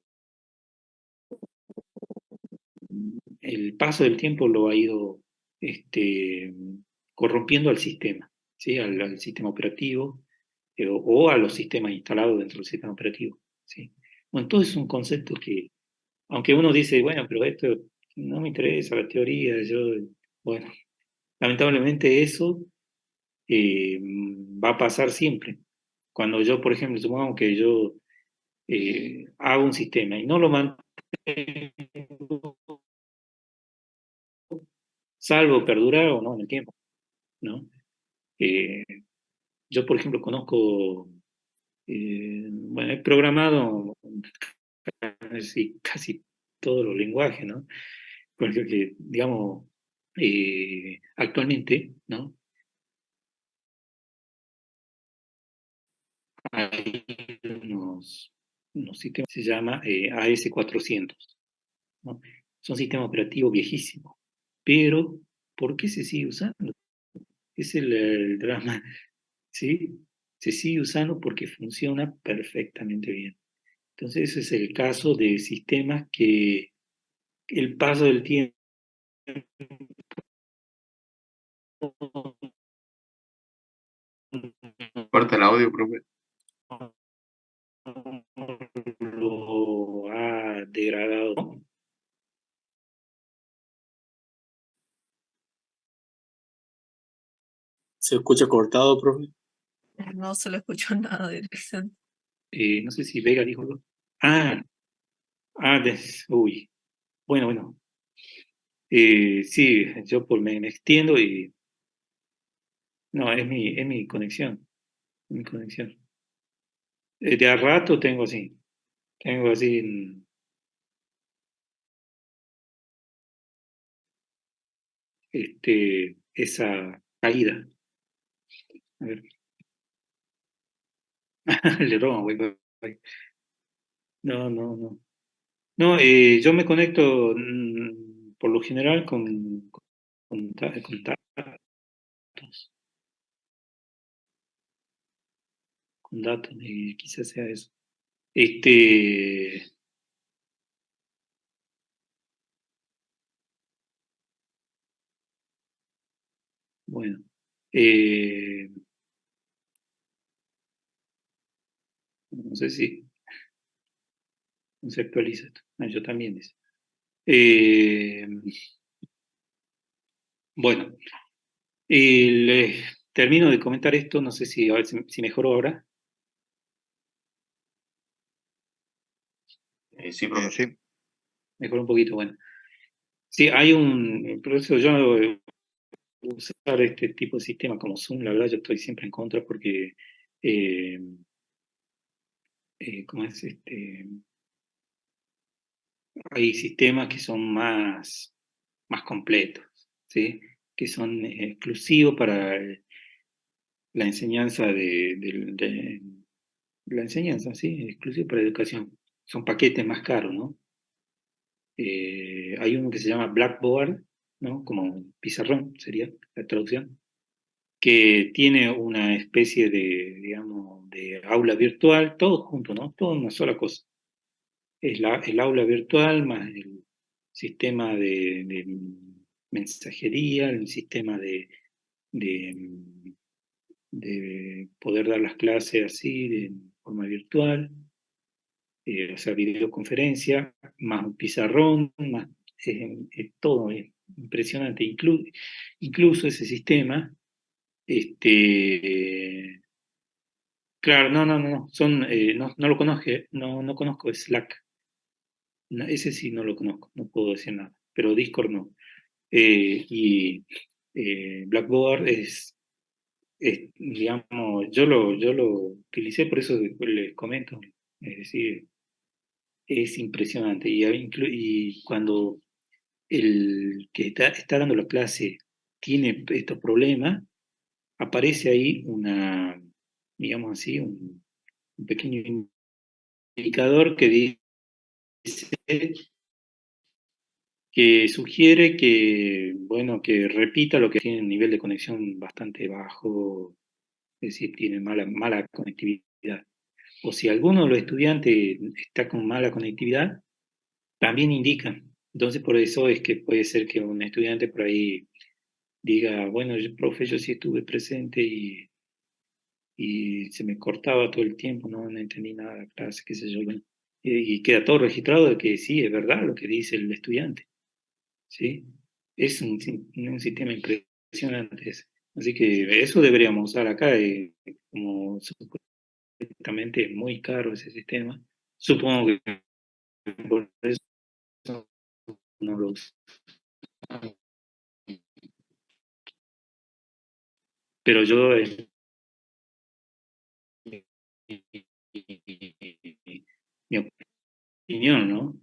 el paso del tiempo lo ha ido corrompiendo al sistema, ¿sí? Al sistema operativo o a los sistemas instalados dentro del sistema operativo, ¿sí? Bueno, entonces es un concepto que, aunque uno dice, bueno, pero esto no me interesa, la teoría, bueno, lamentablemente eso va a pasar siempre. Cuando yo, por ejemplo, supongamos que yo hago un sistema y no lo mantengo, salvo perdurar o no en el tiempo, ¿no? Eh, yo, por ejemplo, conozco, bueno, he programado casi todos los lenguajes, ¿no? Porque, digamos, actualmente, ¿no? Hay unos sistemas que se llama AS400, ¿no? Es un sistema operativo viejísimo, pero ¿por qué se sigue usando? Es el drama, ¿sí? Se sigue usando porque funciona perfectamente bien. Entonces, ese es el caso de sistemas que el paso del tiempo Corta el audio, profe. lo ha degradado, ¿no? ¿Se escucha cortado, profe? No se lo escuchó nada de dirección. No sé si Vega dijo algo. Ah, uy. Bueno. Sí, yo me extiendo y no, es mi conexión. Mi conexión. De a rato tengo así, esa caída. A ver. Le roban, güey. No. No, yo me conecto por lo general con datos, y quizás sea eso. Bueno, no sé si no se actualiza esto. Ah, yo también dice. Bueno, les termino de comentar esto, no sé a ver si mejoró ahora. Sí, profe. Sí. Mejoró un poquito, bueno. Sí, hay por eso yo usar este tipo de sistema como Zoom, la verdad yo estoy siempre en contra porque, ¿cómo es? Hay sistemas que son más completos, ¿sí? Que son exclusivos para la enseñanza la enseñanza, ¿sí? Exclusivo para educación. Son paquetes más caros, ¿no? Hay uno que se llama Blackboard, ¿no? Como pizarrón sería la traducción, que tiene una especie de, digamos, de aula virtual, todo junto, ¿no? Todo en una sola cosa. Es el aula virtual más el sistema de mensajería, el sistema de, de poder dar las clases así, de forma virtual, o sea, videoconferencia, más un pizarrón, más todo, impresionante. Incluso ese sistema, claro, no lo conozco, no conozco Slack. No, ese sí no lo conozco, no puedo decir nada, pero Discord no. Y Blackboard digamos, yo lo utilicé, por eso después les comento. Es decir, es impresionante. Y cuando el que está dando la clase tiene estos problemas, aparece ahí digamos así, un pequeño indicador que dice que sugiere que, bueno, que repita lo que tiene un nivel de conexión bastante bajo, es decir, tiene mala conectividad. O si alguno de los estudiantes está con mala conectividad, también indican. Entonces, por eso es que puede ser que un estudiante por ahí diga, bueno, profe, yo sí estuve presente y se me cortaba todo el tiempo, no entendí nada de la clase, qué sé yo. Bueno, y queda todo registrado de que sí, es verdad lo que dice el estudiante. ¿Sí? Es un sistema impresionante ese. Así que eso deberíamos usar acá, como supuestamente es muy caro ese sistema. Supongo que por eso no lo usan. Pero yo, mi opinión, ¿no?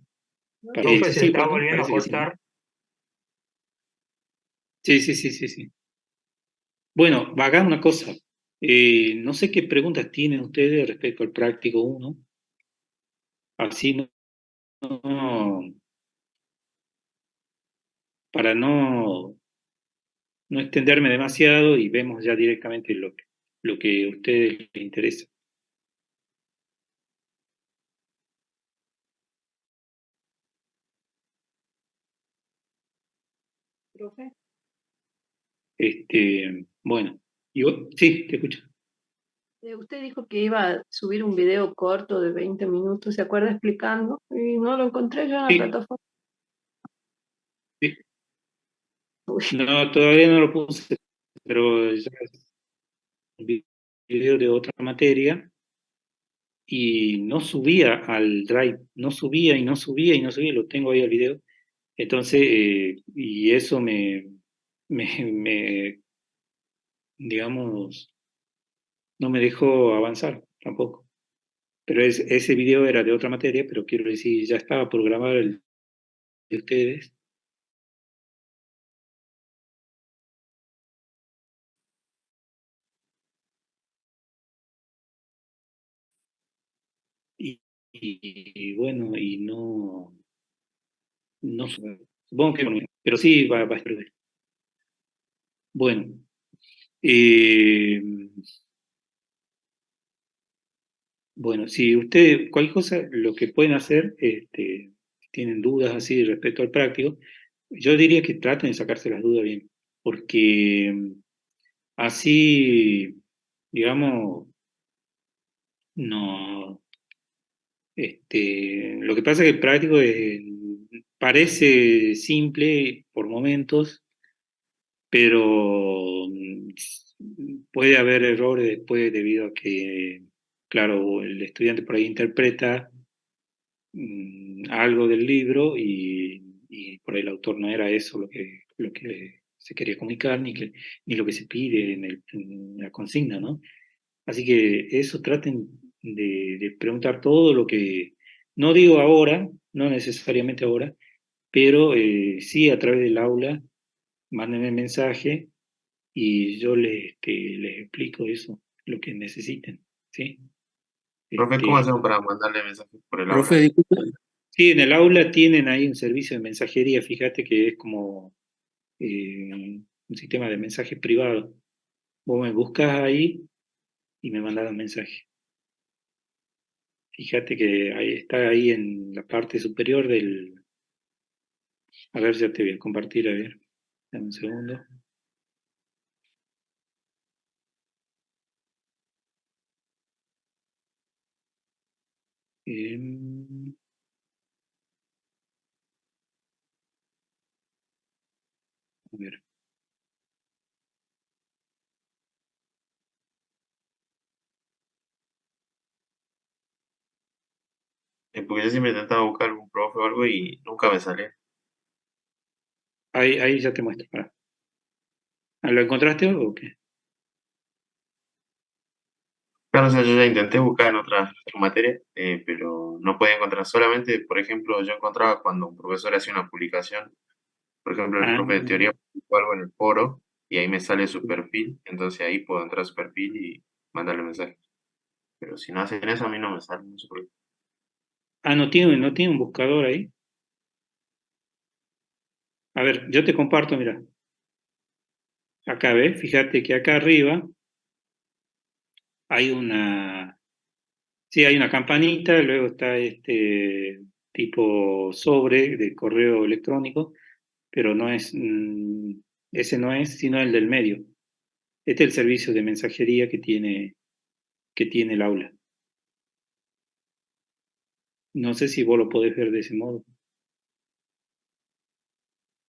Profe, se Sí, está perdón, volviendo a parece que sí, ¿no? cortar. Sí, sí, sí, sí, sí. Bueno, hagan una cosa. No sé qué preguntas tienen ustedes respecto al práctico uno. Así no, para no extenderme demasiado y vemos ya directamente lo que a ustedes les interesa. Profe. Bueno, sí, te escucho. Usted dijo que iba a subir un video corto de 20 minutos, ¿se acuerda explicando? Y no lo encontré yo en la Sí, plataforma. sí. Uy, No, todavía no lo puse, pero ya es un video de otra materia y no subía al Drive, no subía y no subía y no subía, lo tengo ahí el video. Entonces, y eso me, digamos, no me dejó avanzar tampoco. Pero ese video era de otra materia, pero quiero decir, ya estaba programado el de ustedes. Y bueno, y no supongo que no, pero sí va a estar bien. Bueno, eh, bueno, si ustedes, cualquier cosa, lo que pueden hacer, si tienen dudas así respecto al práctico, yo diría que traten de sacarse las dudas bien, porque así, digamos, no, lo que pasa es que el práctico parece simple por momentos, pero puede haber errores después debido a que, claro, el estudiante por ahí interpreta algo del libro y por ahí el autor no era eso lo que se quería comunicar, ni lo que se pide en la consigna, ¿no? Así que eso traten de preguntar todo lo que, no digo ahora, no necesariamente ahora, pero sí a través del aula, mándenme mensaje y yo les explico eso, lo que necesiten, ¿sí? Profe, ¿cómo Este, hacemos para mandarle mensajes por el Profe, aula? disculpe, sí, en el aula tienen ahí un servicio de mensajería, fíjate que es como un sistema de mensajes privado. Vos me buscas ahí y me mandas un mensaje. Fíjate que ahí está ahí en la parte superior del... A ver, ya te voy a compartir, a ver. Dame un segundo. Em, A ver. Porque yo siempre intentaba buscar algún profe o algo y nunca me salía. Ahí ya te muestro. Pará. ¿Lo encontraste o qué? Claro, o sea, yo ya intenté buscar en otras materias, pero no podía encontrar. Solamente, por ejemplo, yo encontraba cuando un profesor hacía una publicación, por ejemplo, el Ah, profe de teoría publicó algo en el foro y ahí me sale su perfil, entonces ahí puedo entrar a su perfil y mandarle mensaje. Pero si no hacen eso, a mí no me sale, no sé por qué. no tiene un buscador ahí. A ver, yo te comparto, mira. Acá ves, fíjate que acá arriba hay hay una campanita, luego está este tipo sobre de correo electrónico, pero ese no es, sino el del medio. Este es el servicio de mensajería que tiene el aula. No sé si vos lo podés ver de ese modo.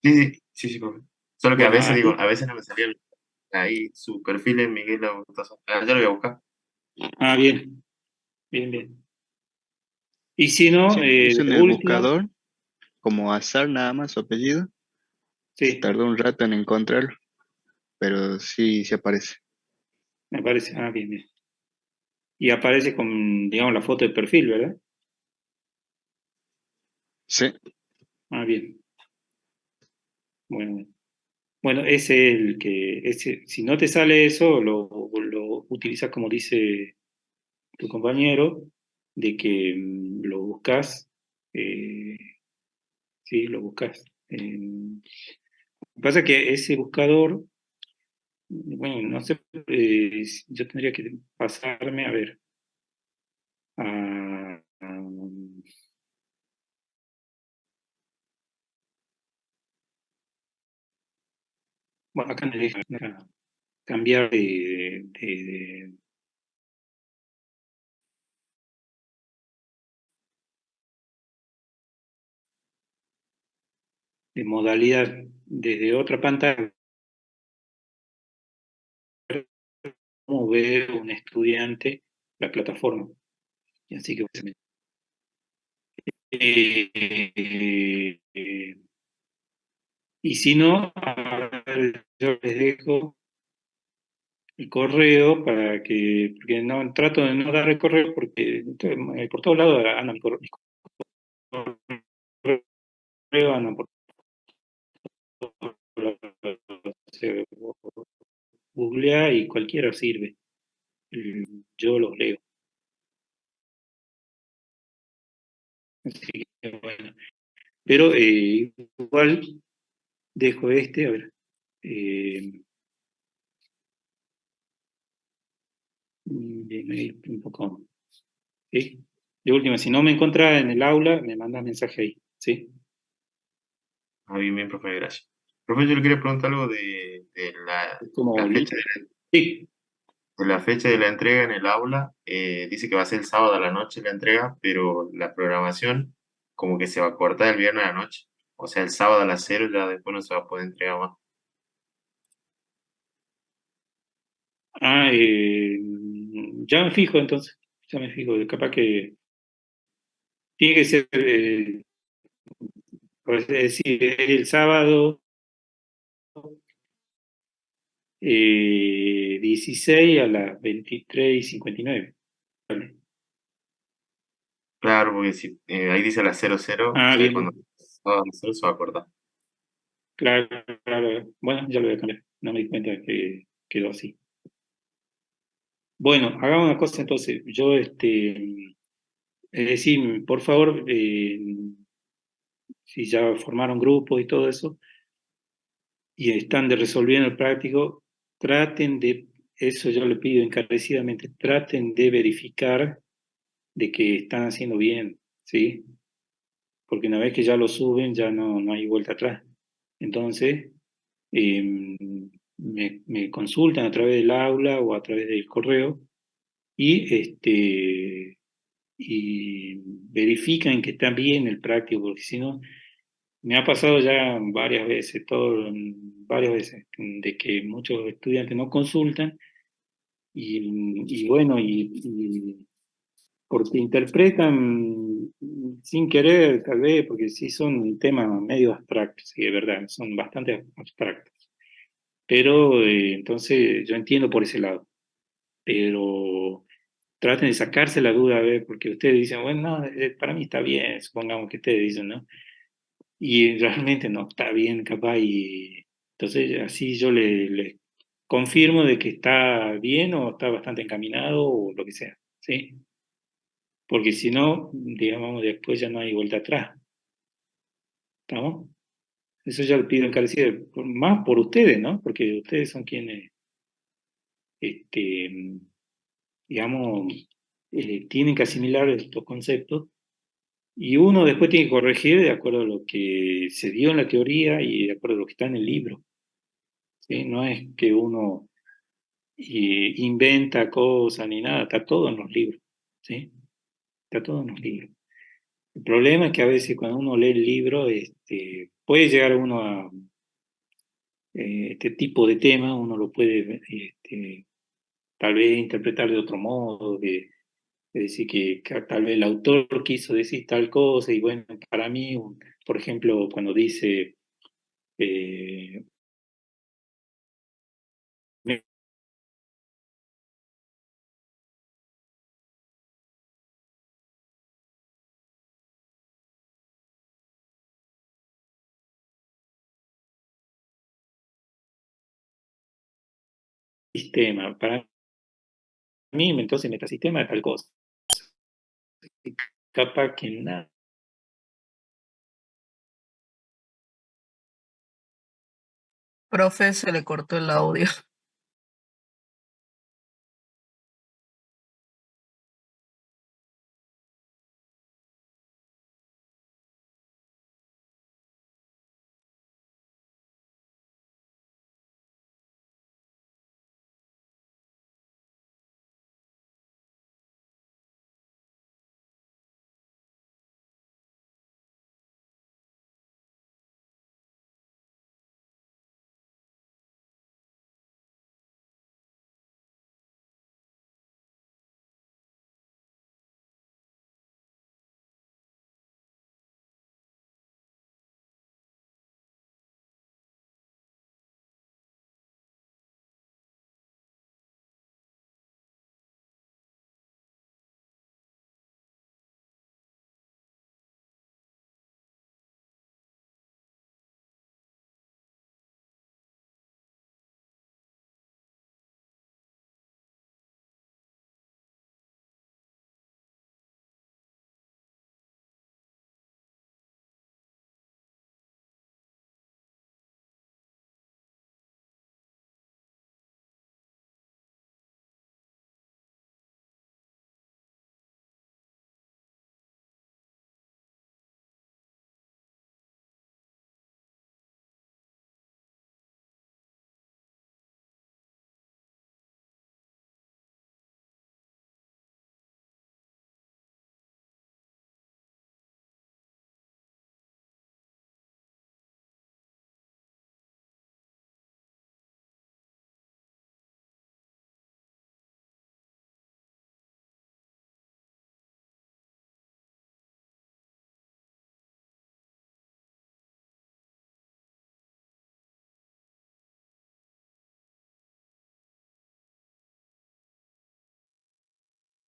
Sí, profe. Solo que a Bueno, veces digo, ahí, a veces no me salía ahí su perfil en Miguel Agustazo. Ah, ya lo voy a buscar. bien, bien, bien. Y si no, Puse en de el último, buscador como azar nada más su apellido. sí, Tardó un rato en encontrarlo, pero sí, sí aparece. me parece, bien, bien. Y aparece con, digamos, la foto de perfil, ¿verdad? Sí, Bien. Bueno, bueno, ese es si no te sale eso, lo utilizas como dice tu compañero, de que lo buscas, sí, lo buscas. Lo que pasa es que ese buscador, bueno, no sé, yo tendría que pasarme a ver. Bueno, acá me deja cambiar de modalidad desde otra pantalla, cómo ve un estudiante la plataforma. Y así que y si no, a ver, yo les dejo el correo porque no trato de no dar el correo porque por todos lados andan mi correo, andan por se googlea y cualquiera sirve. Yo los leo. Así que bueno. Pero igual dejo a ver. Un poco. ¿Sí? De última, si no me encontrás en el aula, me mandas mensaje ahí. ¿Sí? Bien, profe, gracias. Profe, yo le quería preguntar algo de Como la fecha sí. de la fecha de la entrega en el aula. Dice que va a ser el sábado a la noche la entrega, pero la programación como que se va a cortar el viernes a la noche. O sea, el sábado a las 0 ya después no se va a poder entregar más. Ya me fijo entonces. Ya me fijo. Capaz que tiene que ser, es decir, el sábado 16 a las 23:59. Vale. Claro, porque si ahí dice a las 00, o sea, Bien, cuando bien. sábado a las 0 se va a cortar. Claro, claro. Bueno, ya lo voy a cambiar. No me di cuenta que quedó así. Bueno, hagamos una cosa entonces. Yo, es decir, por favor, si ya formaron grupos y todo eso, y están resolviendo el práctico, traten de, eso yo le pido encarecidamente, traten de verificar de que están haciendo bien, ¿sí? Porque una vez que ya lo suben, ya no hay vuelta atrás. Entonces, eh, me consultan a través del aula o a través del correo y verifican que está bien el práctico, porque si no, Me ha pasado ya varias veces, de que muchos estudiantes no consultan y bueno, porque interpretan sin querer, tal vez, porque sí son temas medio abstractos, sí, es verdad, son bastante abstractos. Pero entonces yo entiendo por ese lado, pero traten de sacarse la duda, a ver, porque ustedes dicen, bueno, no, para mí está bien, supongamos que ustedes dicen, ¿no? Y realmente no está bien, capaz, y entonces así yo le confirmo de que está bien o está bastante encaminado o lo que sea, ¿sí? Porque si no, digamos, después ya no hay vuelta atrás, ¿estamos? Eso ya lo pido encarecido, más por ustedes, ¿no? Porque ustedes son quienes, este, digamos, tienen que asimilar estos conceptos y uno después tiene que corregir de acuerdo a lo que se dio en la teoría y de acuerdo a lo que está en el libro, ¿sí? No es que uno inventa cosas ni nada, está todo en los libros, ¿sí? Está todo en los libros. El problema es que a veces cuando uno lee el libro, puede llegar uno a este tipo de tema, uno lo puede tal vez interpretar de otro modo, de decir que tal vez el autor quiso decir tal cosa, y bueno, para mí, por ejemplo, cuando dice eh, sistema, para mí entonces metasistema es tal cosa. Capaz que nada. Profe, se le cortó el audio.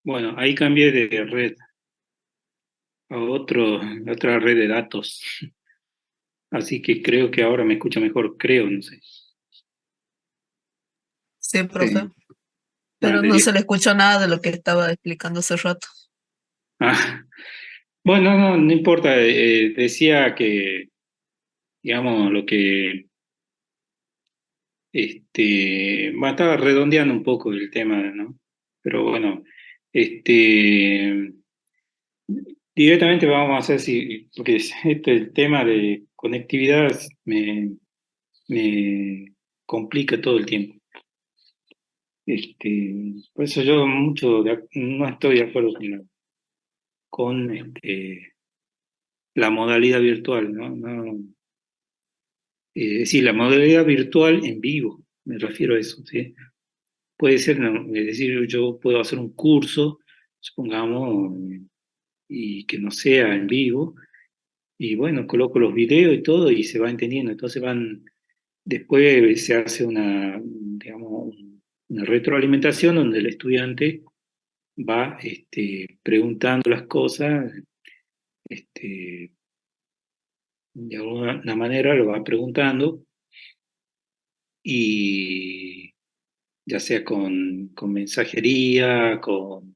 Bueno, ahí cambié de red a otra red de datos. Así que creo que ahora me escucha mejor, creo, no sé. Sí, Sí, profe. Pero Vale, no bien. se le escuchó nada de lo que estaba explicando hace rato. Ah, bueno, no importa. Decía que, digamos, lo que bueno, estaba redondeando un poco el tema, ¿no? Pero bueno, directamente vamos a hacer si, porque el tema de conectividad me complica todo el tiempo. Por eso yo no estoy de acuerdo con la modalidad virtual, ¿no? Es decir, la modalidad virtual en vivo, me refiero a eso, ¿sí? Puede ser, es decir, yo puedo hacer un curso, supongamos, y que no sea en vivo, y bueno, coloco los videos y todo y se va entendiendo. Entonces después se hace digamos, una retroalimentación donde el estudiante va preguntando las cosas, de alguna manera lo va preguntando y ya sea con mensajería, con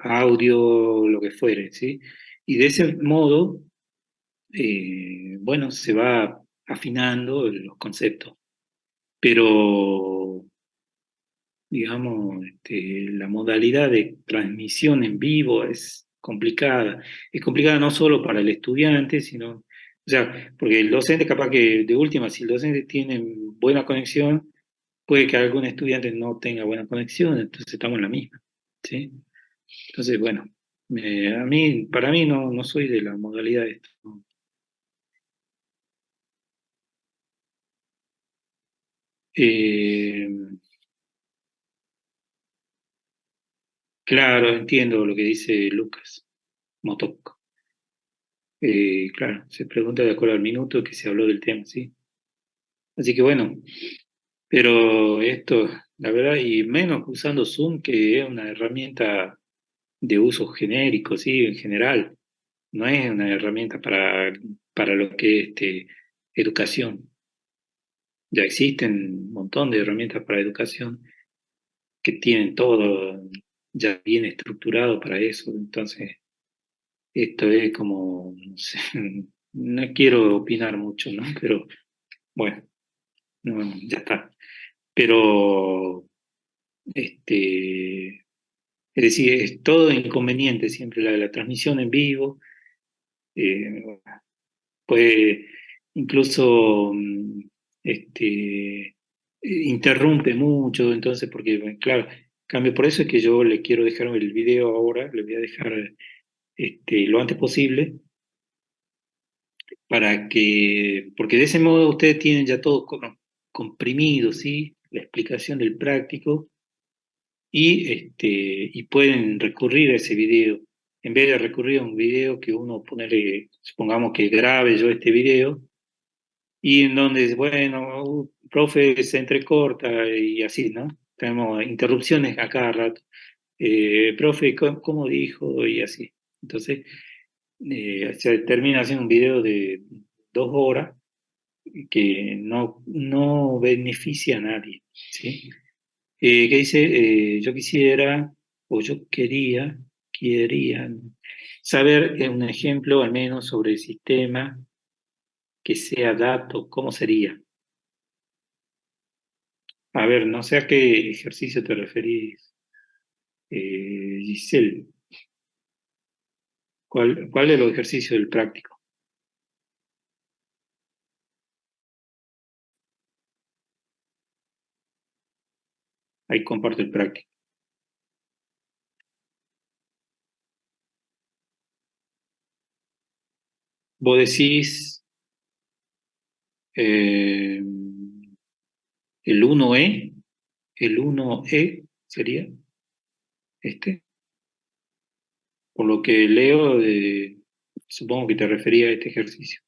audio, lo que fuere, ¿sí? Y de ese modo, bueno, se va afinando los conceptos, pero, digamos, la modalidad de transmisión en vivo es complicada. Es complicada no solo para el estudiante, sino, o sea, porque el docente capaz que de última, si el docente tiene buena conexión, puede que algún estudiante no tenga buena conexión, entonces estamos en la misma, ¿sí? Entonces, bueno, para mí no soy de la modalidad de esto. ¿No? Eh, claro, entiendo lo que dice Lucas Motok. Claro, se pregunta de acuerdo al minuto que se habló del tema, ¿sí? Así que bueno, pero esto, la verdad, y menos usando Zoom, que es una herramienta de uso genérico, ¿sí? En general, no es una herramienta para lo que es educación. Ya existen un montón de herramientas para educación que tienen todo ya bien estructurado para eso. Entonces, esto es como, no sé, no quiero opinar mucho, ¿no? Pero bueno, ya está. Pero, es decir, es todo inconveniente siempre la transmisión en vivo. eh, Puede incluso interrumpe mucho, entonces, porque, bueno, claro, cambio, por eso es que yo le quiero dejar el video ahora, le voy a dejar lo antes posible, porque de ese modo ustedes tienen ya todo comprimido, ¿sí? La explicación del práctico, y pueden recurrir a ese video. En vez de recurrir a un video que uno ponerle, supongamos que grabe yo este video, y en donde, bueno, profe se entrecorta y así, ¿no? Tenemos interrupciones a cada rato. Profe, ¿cómo dijo? Y así. Entonces, se termina haciendo un video de 2 horas que no beneficia a nadie, ¿sí? ¿Qué dice? Yo quisiera, o yo quería saber un ejemplo al menos sobre el sistema que sea dato, ¿cómo sería? A ver, no sé a qué ejercicio te referís, Giselle. ¿Cuál es el ejercicio del práctico? Ahí comparto el práctico. Vos decís el 1E, el 1E sería este. Por lo que leo, supongo que te refería a este ejercicio.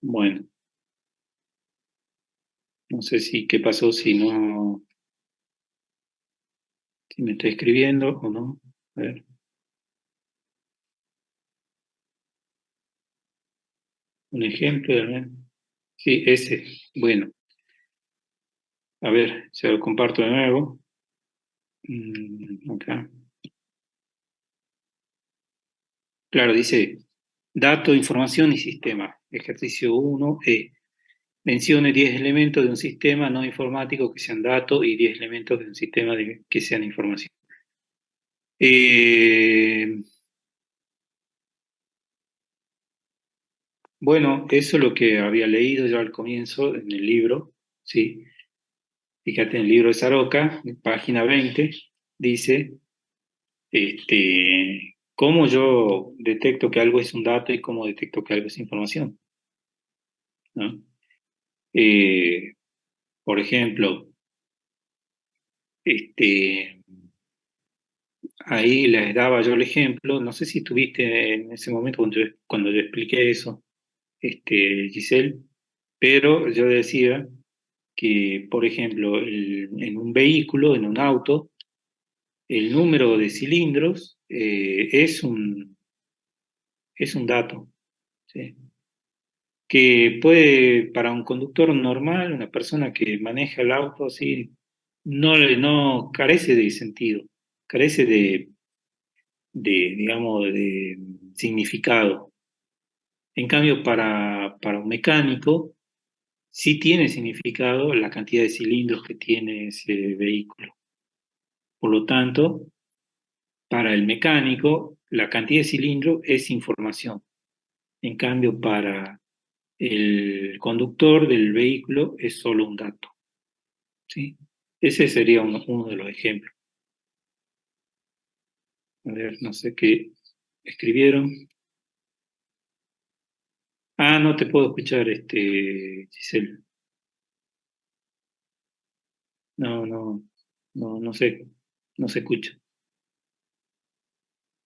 Bueno, no sé qué pasó, si me está escribiendo o no. A ver. Un ejemplo de... Sí, ese. Bueno, a ver, se lo comparto de nuevo. Acá. Claro, dice dato, información y sistema. Ejercicio 1E. Mencione 10 elementos de un sistema no informático que sean datos y 10 elementos de un sistema que sean información. Bueno, eso es lo que había leído yo al comienzo en el libro, ¿sí? Fíjate, en el libro de Saroca, en página 20, dice, cómo yo detecto que algo es un dato y cómo detecto que algo es información, ¿no? Por ejemplo, ahí les daba yo el ejemplo, no sé si estuviste en ese momento cuando yo expliqué eso, Giselle, pero yo decía que, por ejemplo, en un vehículo, en un auto, el número de cilindros es un dato, ¿sí? Que puede, para un conductor normal, una persona que maneja el auto así, no carece de sentido, carece digamos, de significado. En cambio, para un mecánico, sí tiene significado la cantidad de cilindros que tiene ese vehículo. Por lo tanto, para el mecánico, la cantidad de cilindros es información. En cambio, para el conductor del vehículo es solo un dato, ¿sí? Ese sería uno de los ejemplos. A ver, no sé qué escribieron. Ah, no te puedo escuchar, Giselle. No sé, no se escucha.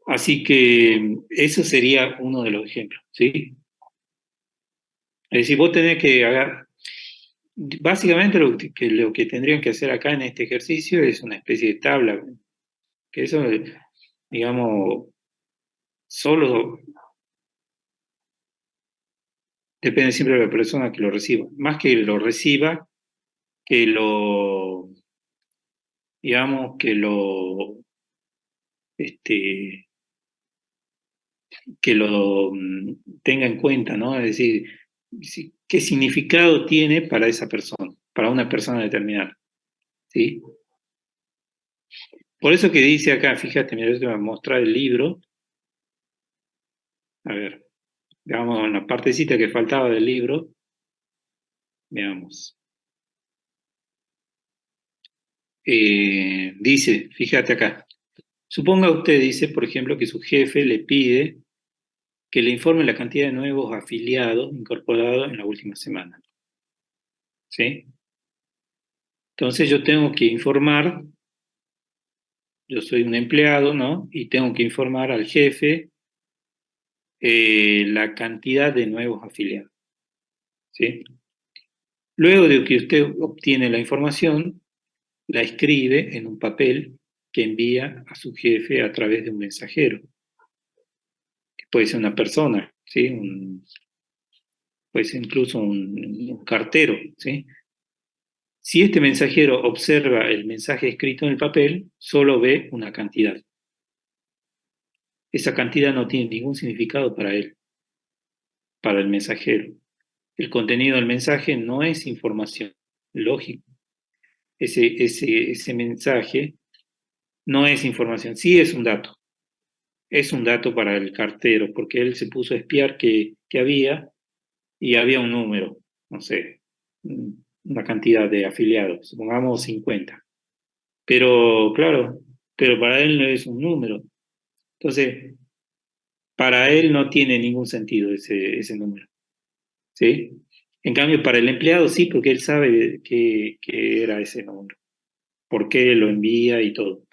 Así que eso sería uno de los ejemplos, ¿sí? Es decir, vos tenés que agarrar, básicamente lo que tendrían que hacer acá en este ejercicio es una especie de tabla, que eso, digamos, solo depende siempre de la persona que lo reciba. Más que lo reciba, que lo, digamos, este, que lo tenga en cuenta, ¿no? Es decir, qué significado tiene para esa persona, para una persona determinada, ¿sí? Por eso que dice acá, fíjate, mira, yo te voy a mostrar el libro. A ver, veamos en la partecita que faltaba del libro. Veamos. Dice, fíjate acá. Suponga usted, dice, por ejemplo, que su jefe le pide que le informe la cantidad de nuevos afiliados incorporados en la última semana. ¿Sí? Entonces yo tengo que informar, yo soy un empleado, ¿no? Y tengo que informar al jefe la cantidad de nuevos afiliados. ¿Sí? Luego de que usted obtiene la información, la escribe en un papel que envía a su jefe a través de un mensajero, que puede ser una persona, ¿sí? Puede ser incluso un cartero, ¿sí? Si este mensajero observa el mensaje escrito en el papel, solo ve una cantidad. Esa cantidad no tiene ningún significado para él, para el mensajero. El contenido del mensaje no es información, lógico. Ese mensaje no es información, sí es un dato. Es un dato para el cartero, porque él se puso a espiar que había, y había un número, no sé, una cantidad de afiliados, supongamos 50. Pero claro, pero para él no es un número. Entonces, para él no tiene ningún sentido ese número, ¿sí? En cambio, para el empleado sí, porque él sabe que era ese número, por qué lo envía y todo.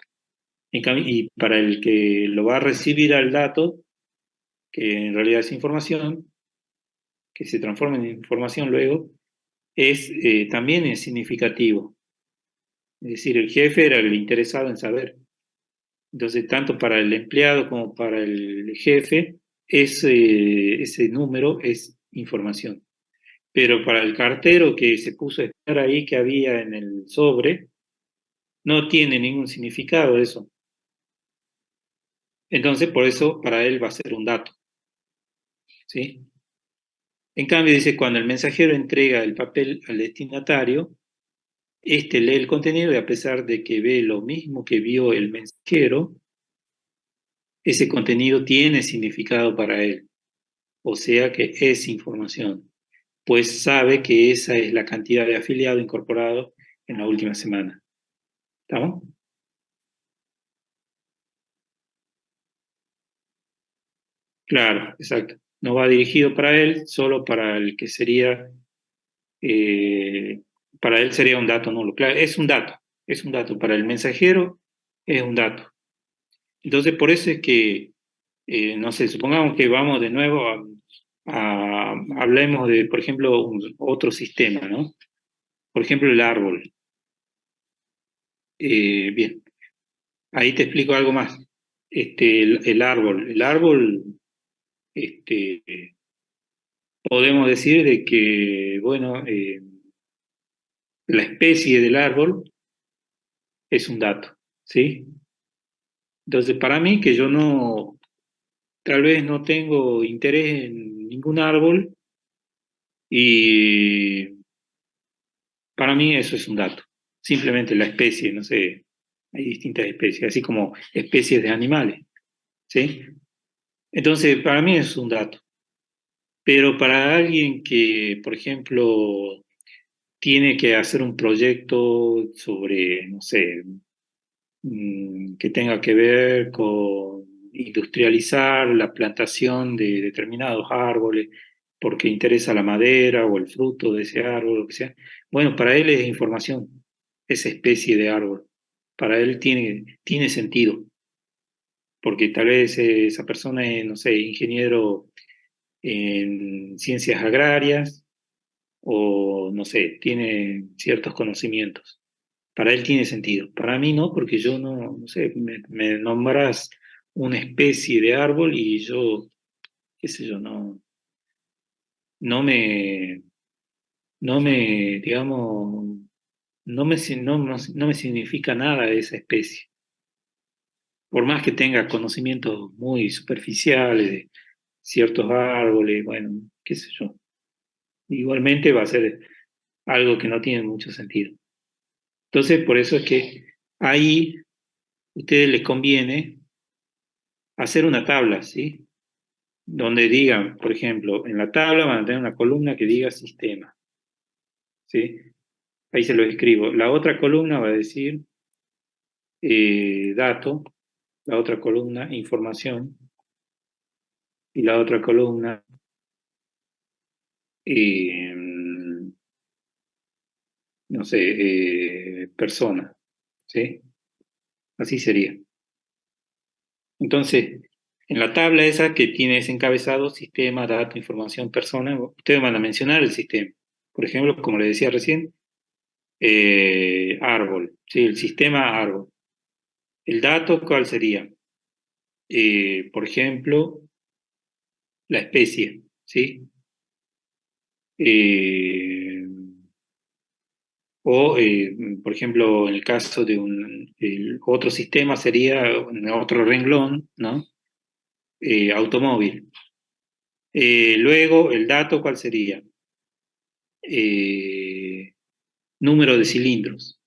En cambio, y para el que lo va a recibir al dato, que en realidad es información, que se transforma en información luego, también es significativo. Es decir, el jefe era el interesado en saber. Entonces, tanto para el empleado como para el jefe, ese número es información. Pero para el cartero que se puso a estar ahí que había en el sobre, no tiene ningún significado eso. Entonces, por eso, para él va a ser un dato, ¿sí? En cambio, dice, cuando el mensajero entrega el papel al destinatario, este lee el contenido y a pesar de que ve lo mismo que vio el mensajero, ese contenido tiene significado para él. o sea que es información, pues sabe que esa es la cantidad de afiliados incorporados en la última semana. ¿Estamos? Claro, exacto. No va dirigido para él, solo para el que sería, para él sería un dato nulo. Claro, es un dato. Para el mensajero es un dato. Entonces, por eso es que, no sé, supongamos que vamos de nuevo hablemos de, por ejemplo, otro sistema, ¿no? Por ejemplo, el árbol. Bien, ahí te explico algo más. El árbol, podemos decir de que, bueno, la especie del árbol es un dato, ¿sí? Entonces, para mí, que yo no, tal vez no tengo interés en ningún árbol y para mí eso es un dato. Simplemente la especie, no sé, hay distintas especies, así como especies de animales, ¿sí? Entonces, para mí es un dato. Pero para alguien que, por ejemplo, tiene que hacer un proyecto sobre, no sé, que tenga que ver con industrializar la plantación de determinados árboles porque interesa la madera o el fruto de ese árbol, lo que sea. Bueno, para él es información, esa especie de árbol. Para él tiene sentido, porque tal vez esa persona es, no sé, ingeniero en ciencias agrarias o, no sé, tiene ciertos conocimientos. Para él tiene sentido. Para mí no, porque yo no sé, me nombras una especie de árbol y yo, qué sé yo, no me, no me, digamos, no me significa nada esa especie. Por más que tenga conocimientos muy superficiales de ciertos árboles, bueno, qué sé yo. Igualmente va a ser algo que no tiene mucho sentido. Entonces, por eso es que ahí a ustedes les conviene hacer una tabla, ¿sí? Donde digan, por ejemplo, en la tabla van a tener una columna que diga sistema, ¿sí? Ahí se lo escribo. La otra columna va a decir dato, la otra columna información y la otra columna no sé, persona, ¿sí? Así sería. Entonces, en la tabla esa que tiene ese encabezado, sistema, dato, información, persona, ustedes van a mencionar el sistema. Por ejemplo, como le decía recién, árbol, ¿sí? El sistema árbol. El dato, ¿cuál sería? Por ejemplo, la especie, ¿sí? Eh, por ejemplo, en el caso de el otro sistema sería en otro renglón, ¿no? Automóvil. Luego, el dato, ¿cuál sería? Número de cilindros.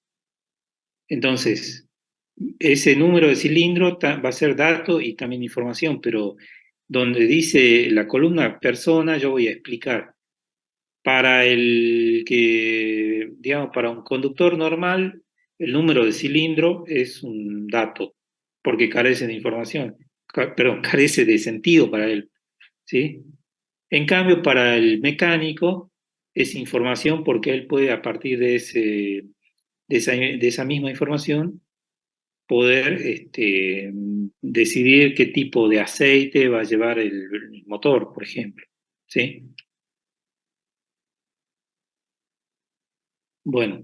Entonces, ese número de cilindros va a ser dato y también información, pero donde dice la columna persona, yo voy a explicar. Para el que, digamos, para un conductor normal, el número de cilindro es un dato, porque carece de información, perdón, carece de sentido para él, ¿sí? En cambio, para el mecánico es información porque él puede, a partir de esa misma información, poder decidir qué tipo de aceite va a llevar el motor, por ejemplo, ¿sí? Bueno,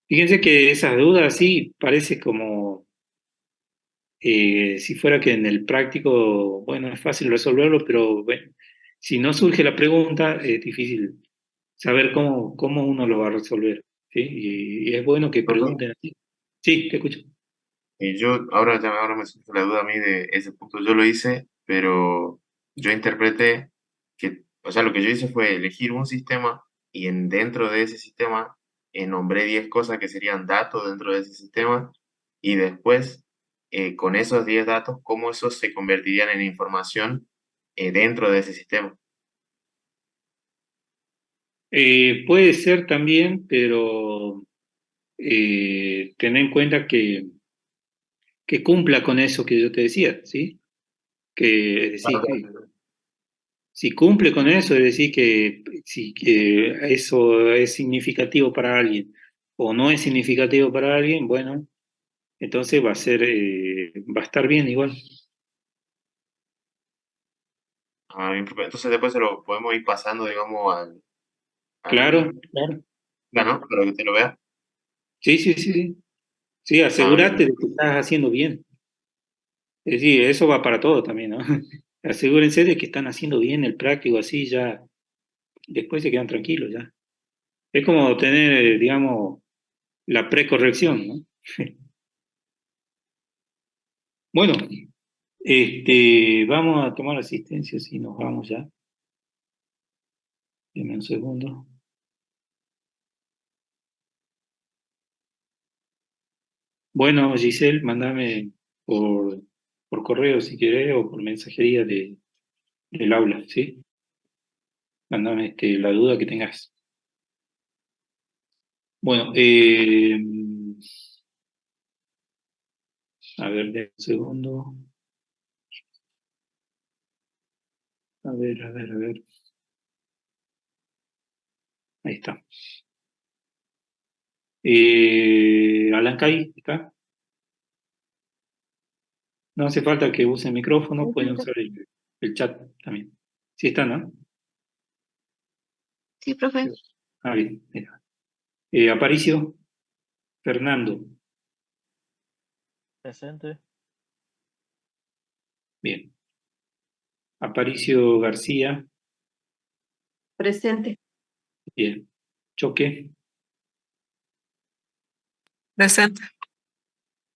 fíjense que esas dudas sí parece como si fuera que en el práctico, bueno, es fácil resolverlo, pero bueno, si no surge la pregunta, es difícil saber cómo uno lo va a resolver, ¿sí? Y es bueno que Profe, pregunten así. Sí, te escucho. yo ahora me surge la duda a mí de ese punto. Yo lo hice, pero yo interpreté que, o sea, lo que yo hice fue elegir un sistema y dentro de ese sistema nombré 10 cosas que serían datos dentro de ese sistema y después con esos 10 datos, cómo esos se convertirían en información dentro de ese sistema. Puede ser también, pero ten en cuenta que cumpla con eso que yo te decía, ¿sí? Es decir, si cumple con eso, es decir, que eso es significativo para alguien o no es significativo para alguien, bueno, entonces va a estar bien igual. Bien, profe. Entonces después se lo podemos ir pasando, digamos, Claro, al claro. ¿no? Para que usted lo vea. Sí, sí, sí, sí. Sí, Bien. asegúrate de que estás haciendo bien. Es decir, eso va para todo también, ¿no? Asegúrense de que están haciendo bien el práctico, así ya, después se quedan tranquilos ya. Es como tener, digamos, la precorrección, ¿no? Bueno, vamos a tomar asistencia si nos vamos ya. Deme un segundo. Bueno, Giselle, mándame por correo si querés o por mensajería del aula, ¿sí? Mándame la duda que tengas. Bueno, a ver, de un segundo. A ver, a ver, a ver. Ahí está. Alan Kai, ¿está? No hace falta que use el micrófono, pueden usar el chat también. Sí está, ¿no? Sí, profe. Ah, bien, mira. Aparicio, Fernando. Presente. Bien. Aparicio García. Presente. Bien. Choque. Presente.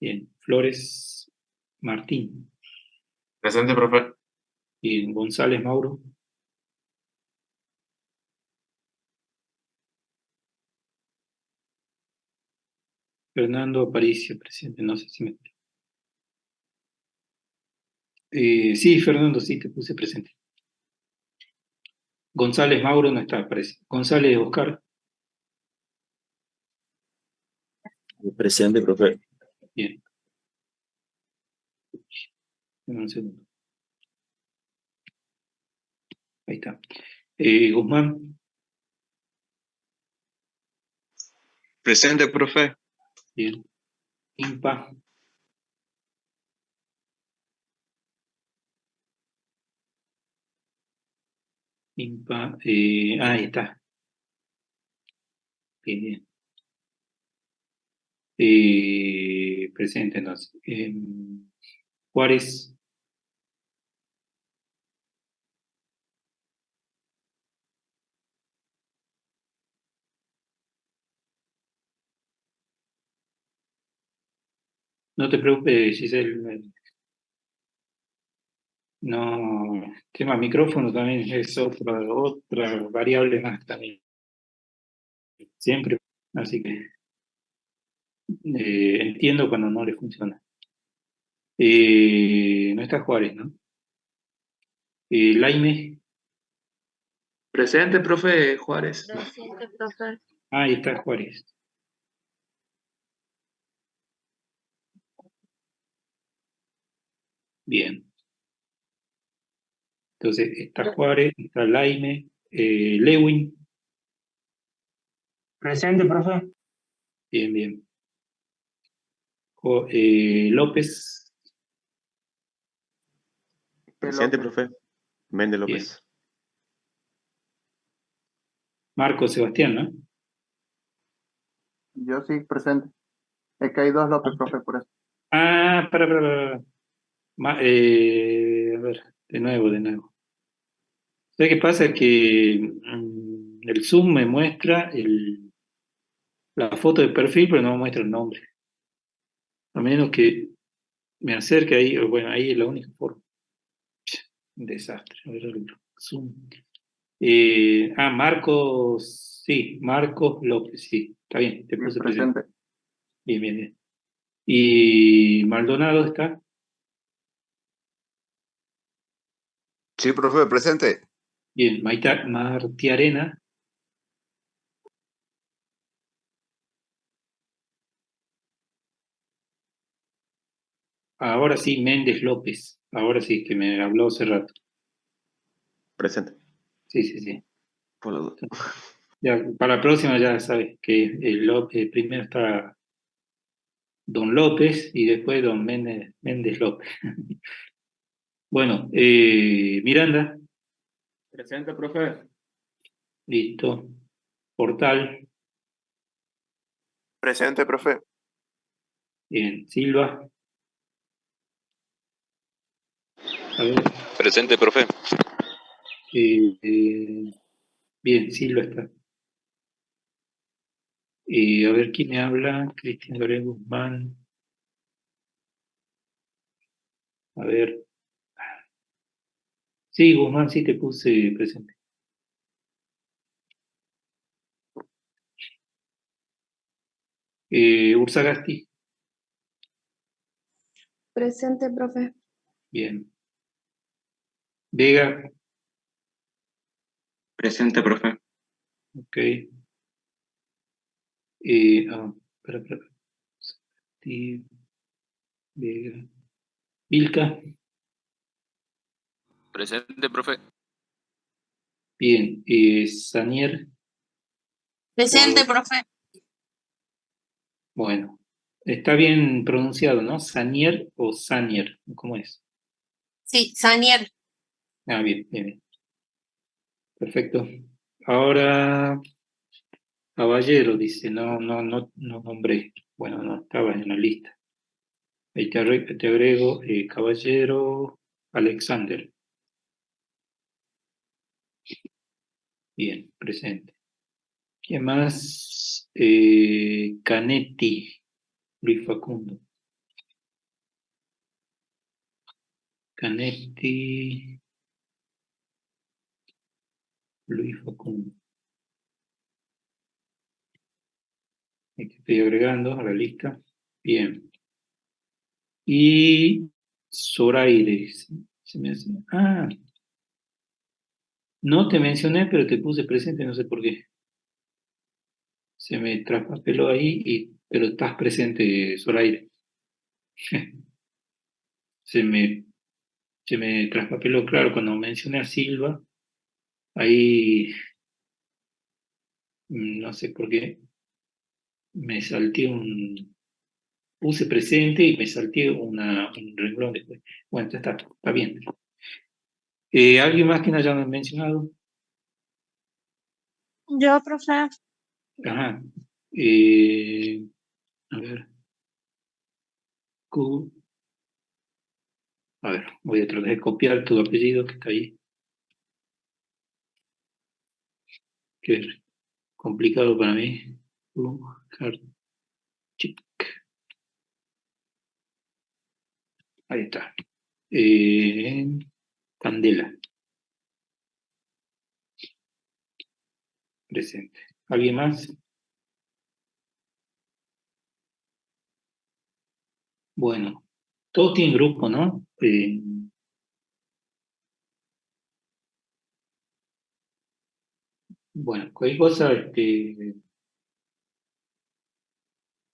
Bien. Flores Martín. Presente, profe. Bien. González Mauro. Fernando Aparicio, presente. No sé si me... sí, Fernando, sí, te puse presente. González Mauro no está, parece. González Oscar. Presente, profe. Bien. Dame un segundo. Ahí está. Guzmán. Presente, profe. Bien. Impa. Impa. Ahí está. Bien, bien. Presente entonces. Juárez. No te preocupes, Giselle. No, tema micrófono también es otra variable más también. Siempre. Así que entiendo cuando no le funciona. No está Juárez, ¿no? Laime. Presente, profe Juárez. Presente, profe. Ahí está Juárez. Bien. Entonces está Juárez, está Laime, Lewin. Presente, profe. Bien, bien. López. Presente, profe. Méndez Bien. López. Marco Sebastián, ¿no? Yo sí, presente. Es que hay dos López, profe, por eso. Para. A ver, de nuevo. ¿Sabes qué pasa? Que el Zoom me muestra la foto de perfil, pero no me muestra el nombre. A menos que me acerque ahí, bueno, ahí es la única forma. Un desastre. A ver el Zoom. Marcos, sí, Marcos López, sí, está bien, te puse presente. Bien, bien, bien. ¿Y Maldonado está? Sí, profe, presente. Bien, Martiarena. Ahora sí, Méndez López. Ahora sí, que me habló hace rato. Presente. Sí. Por la duda. Ya, para la próxima ya sabes que primero está Don López y después Don Méndez López. Bueno, Miranda, Presente, profe. listo. Portal, Presente, profe. bien. Silva, a ver. Presente, profe. Bien, Silva está. A ver quién me habla. Cristian Gabriel Guzmán. A ver. Sí, Guzmán, sí te puse presente. Ursagasti, Presente, profe. bien. Vega, Presente, profe. ok. Espera. Sí, Vega. Vilca, Presente, profe. bien. Sanier, Presente, profe. bueno. Está bien pronunciado, ¿no? Sanier o Sanier, ¿cómo es? Sí, Sanier. Ah, bien. Perfecto. Ahora, Caballero, dice, no nombré. Bueno, no estaba en la lista. Ahí te agrego Caballero Alexander. Bien, presente. ¿Quién más? Canetti, Luis Facundo. Canetti, Luis Facundo. Aquí estoy agregando a la lista. Bien. Y Zoraire. Se me hace. No te mencioné, pero te puse presente, no sé por qué. Se me traspapeló ahí, pero estás presente, Zoraire. Se me traspapeló, claro, cuando mencioné a Silva, ahí no sé por qué, me salté puse presente y me salté un renglón después. Bueno, ya está bien. ¿Alguien más que no haya mencionado? Yo, profe. Ajá. A ver. A ver, voy a tratar de copiar tu apellido que está ahí. Que es complicado para mí. Ahí está. Candela. Presente. ¿Alguien más? Bueno, todos tienen grupo, ¿no? Bueno, cualquier cosa,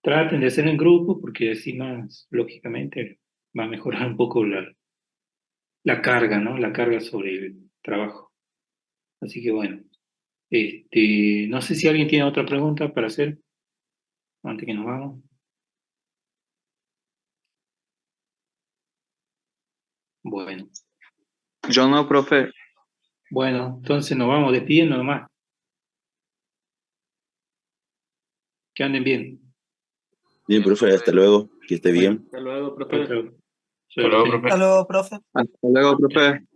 traten de hacer en grupo porque así más, lógicamente, va a mejorar un poco la carga, ¿no? La carga sobre el trabajo. Así que bueno, no sé si alguien tiene otra pregunta para hacer antes que nos vamos. Bueno. Yo no, profe. Bueno, entonces nos vamos despidiendo nomás. Que anden bien. Bien, profe, hasta luego. Que esté bien. Hasta luego, profe. Chao. Hasta luego, profe. Hasta luego, profe. Hasta luego, profe.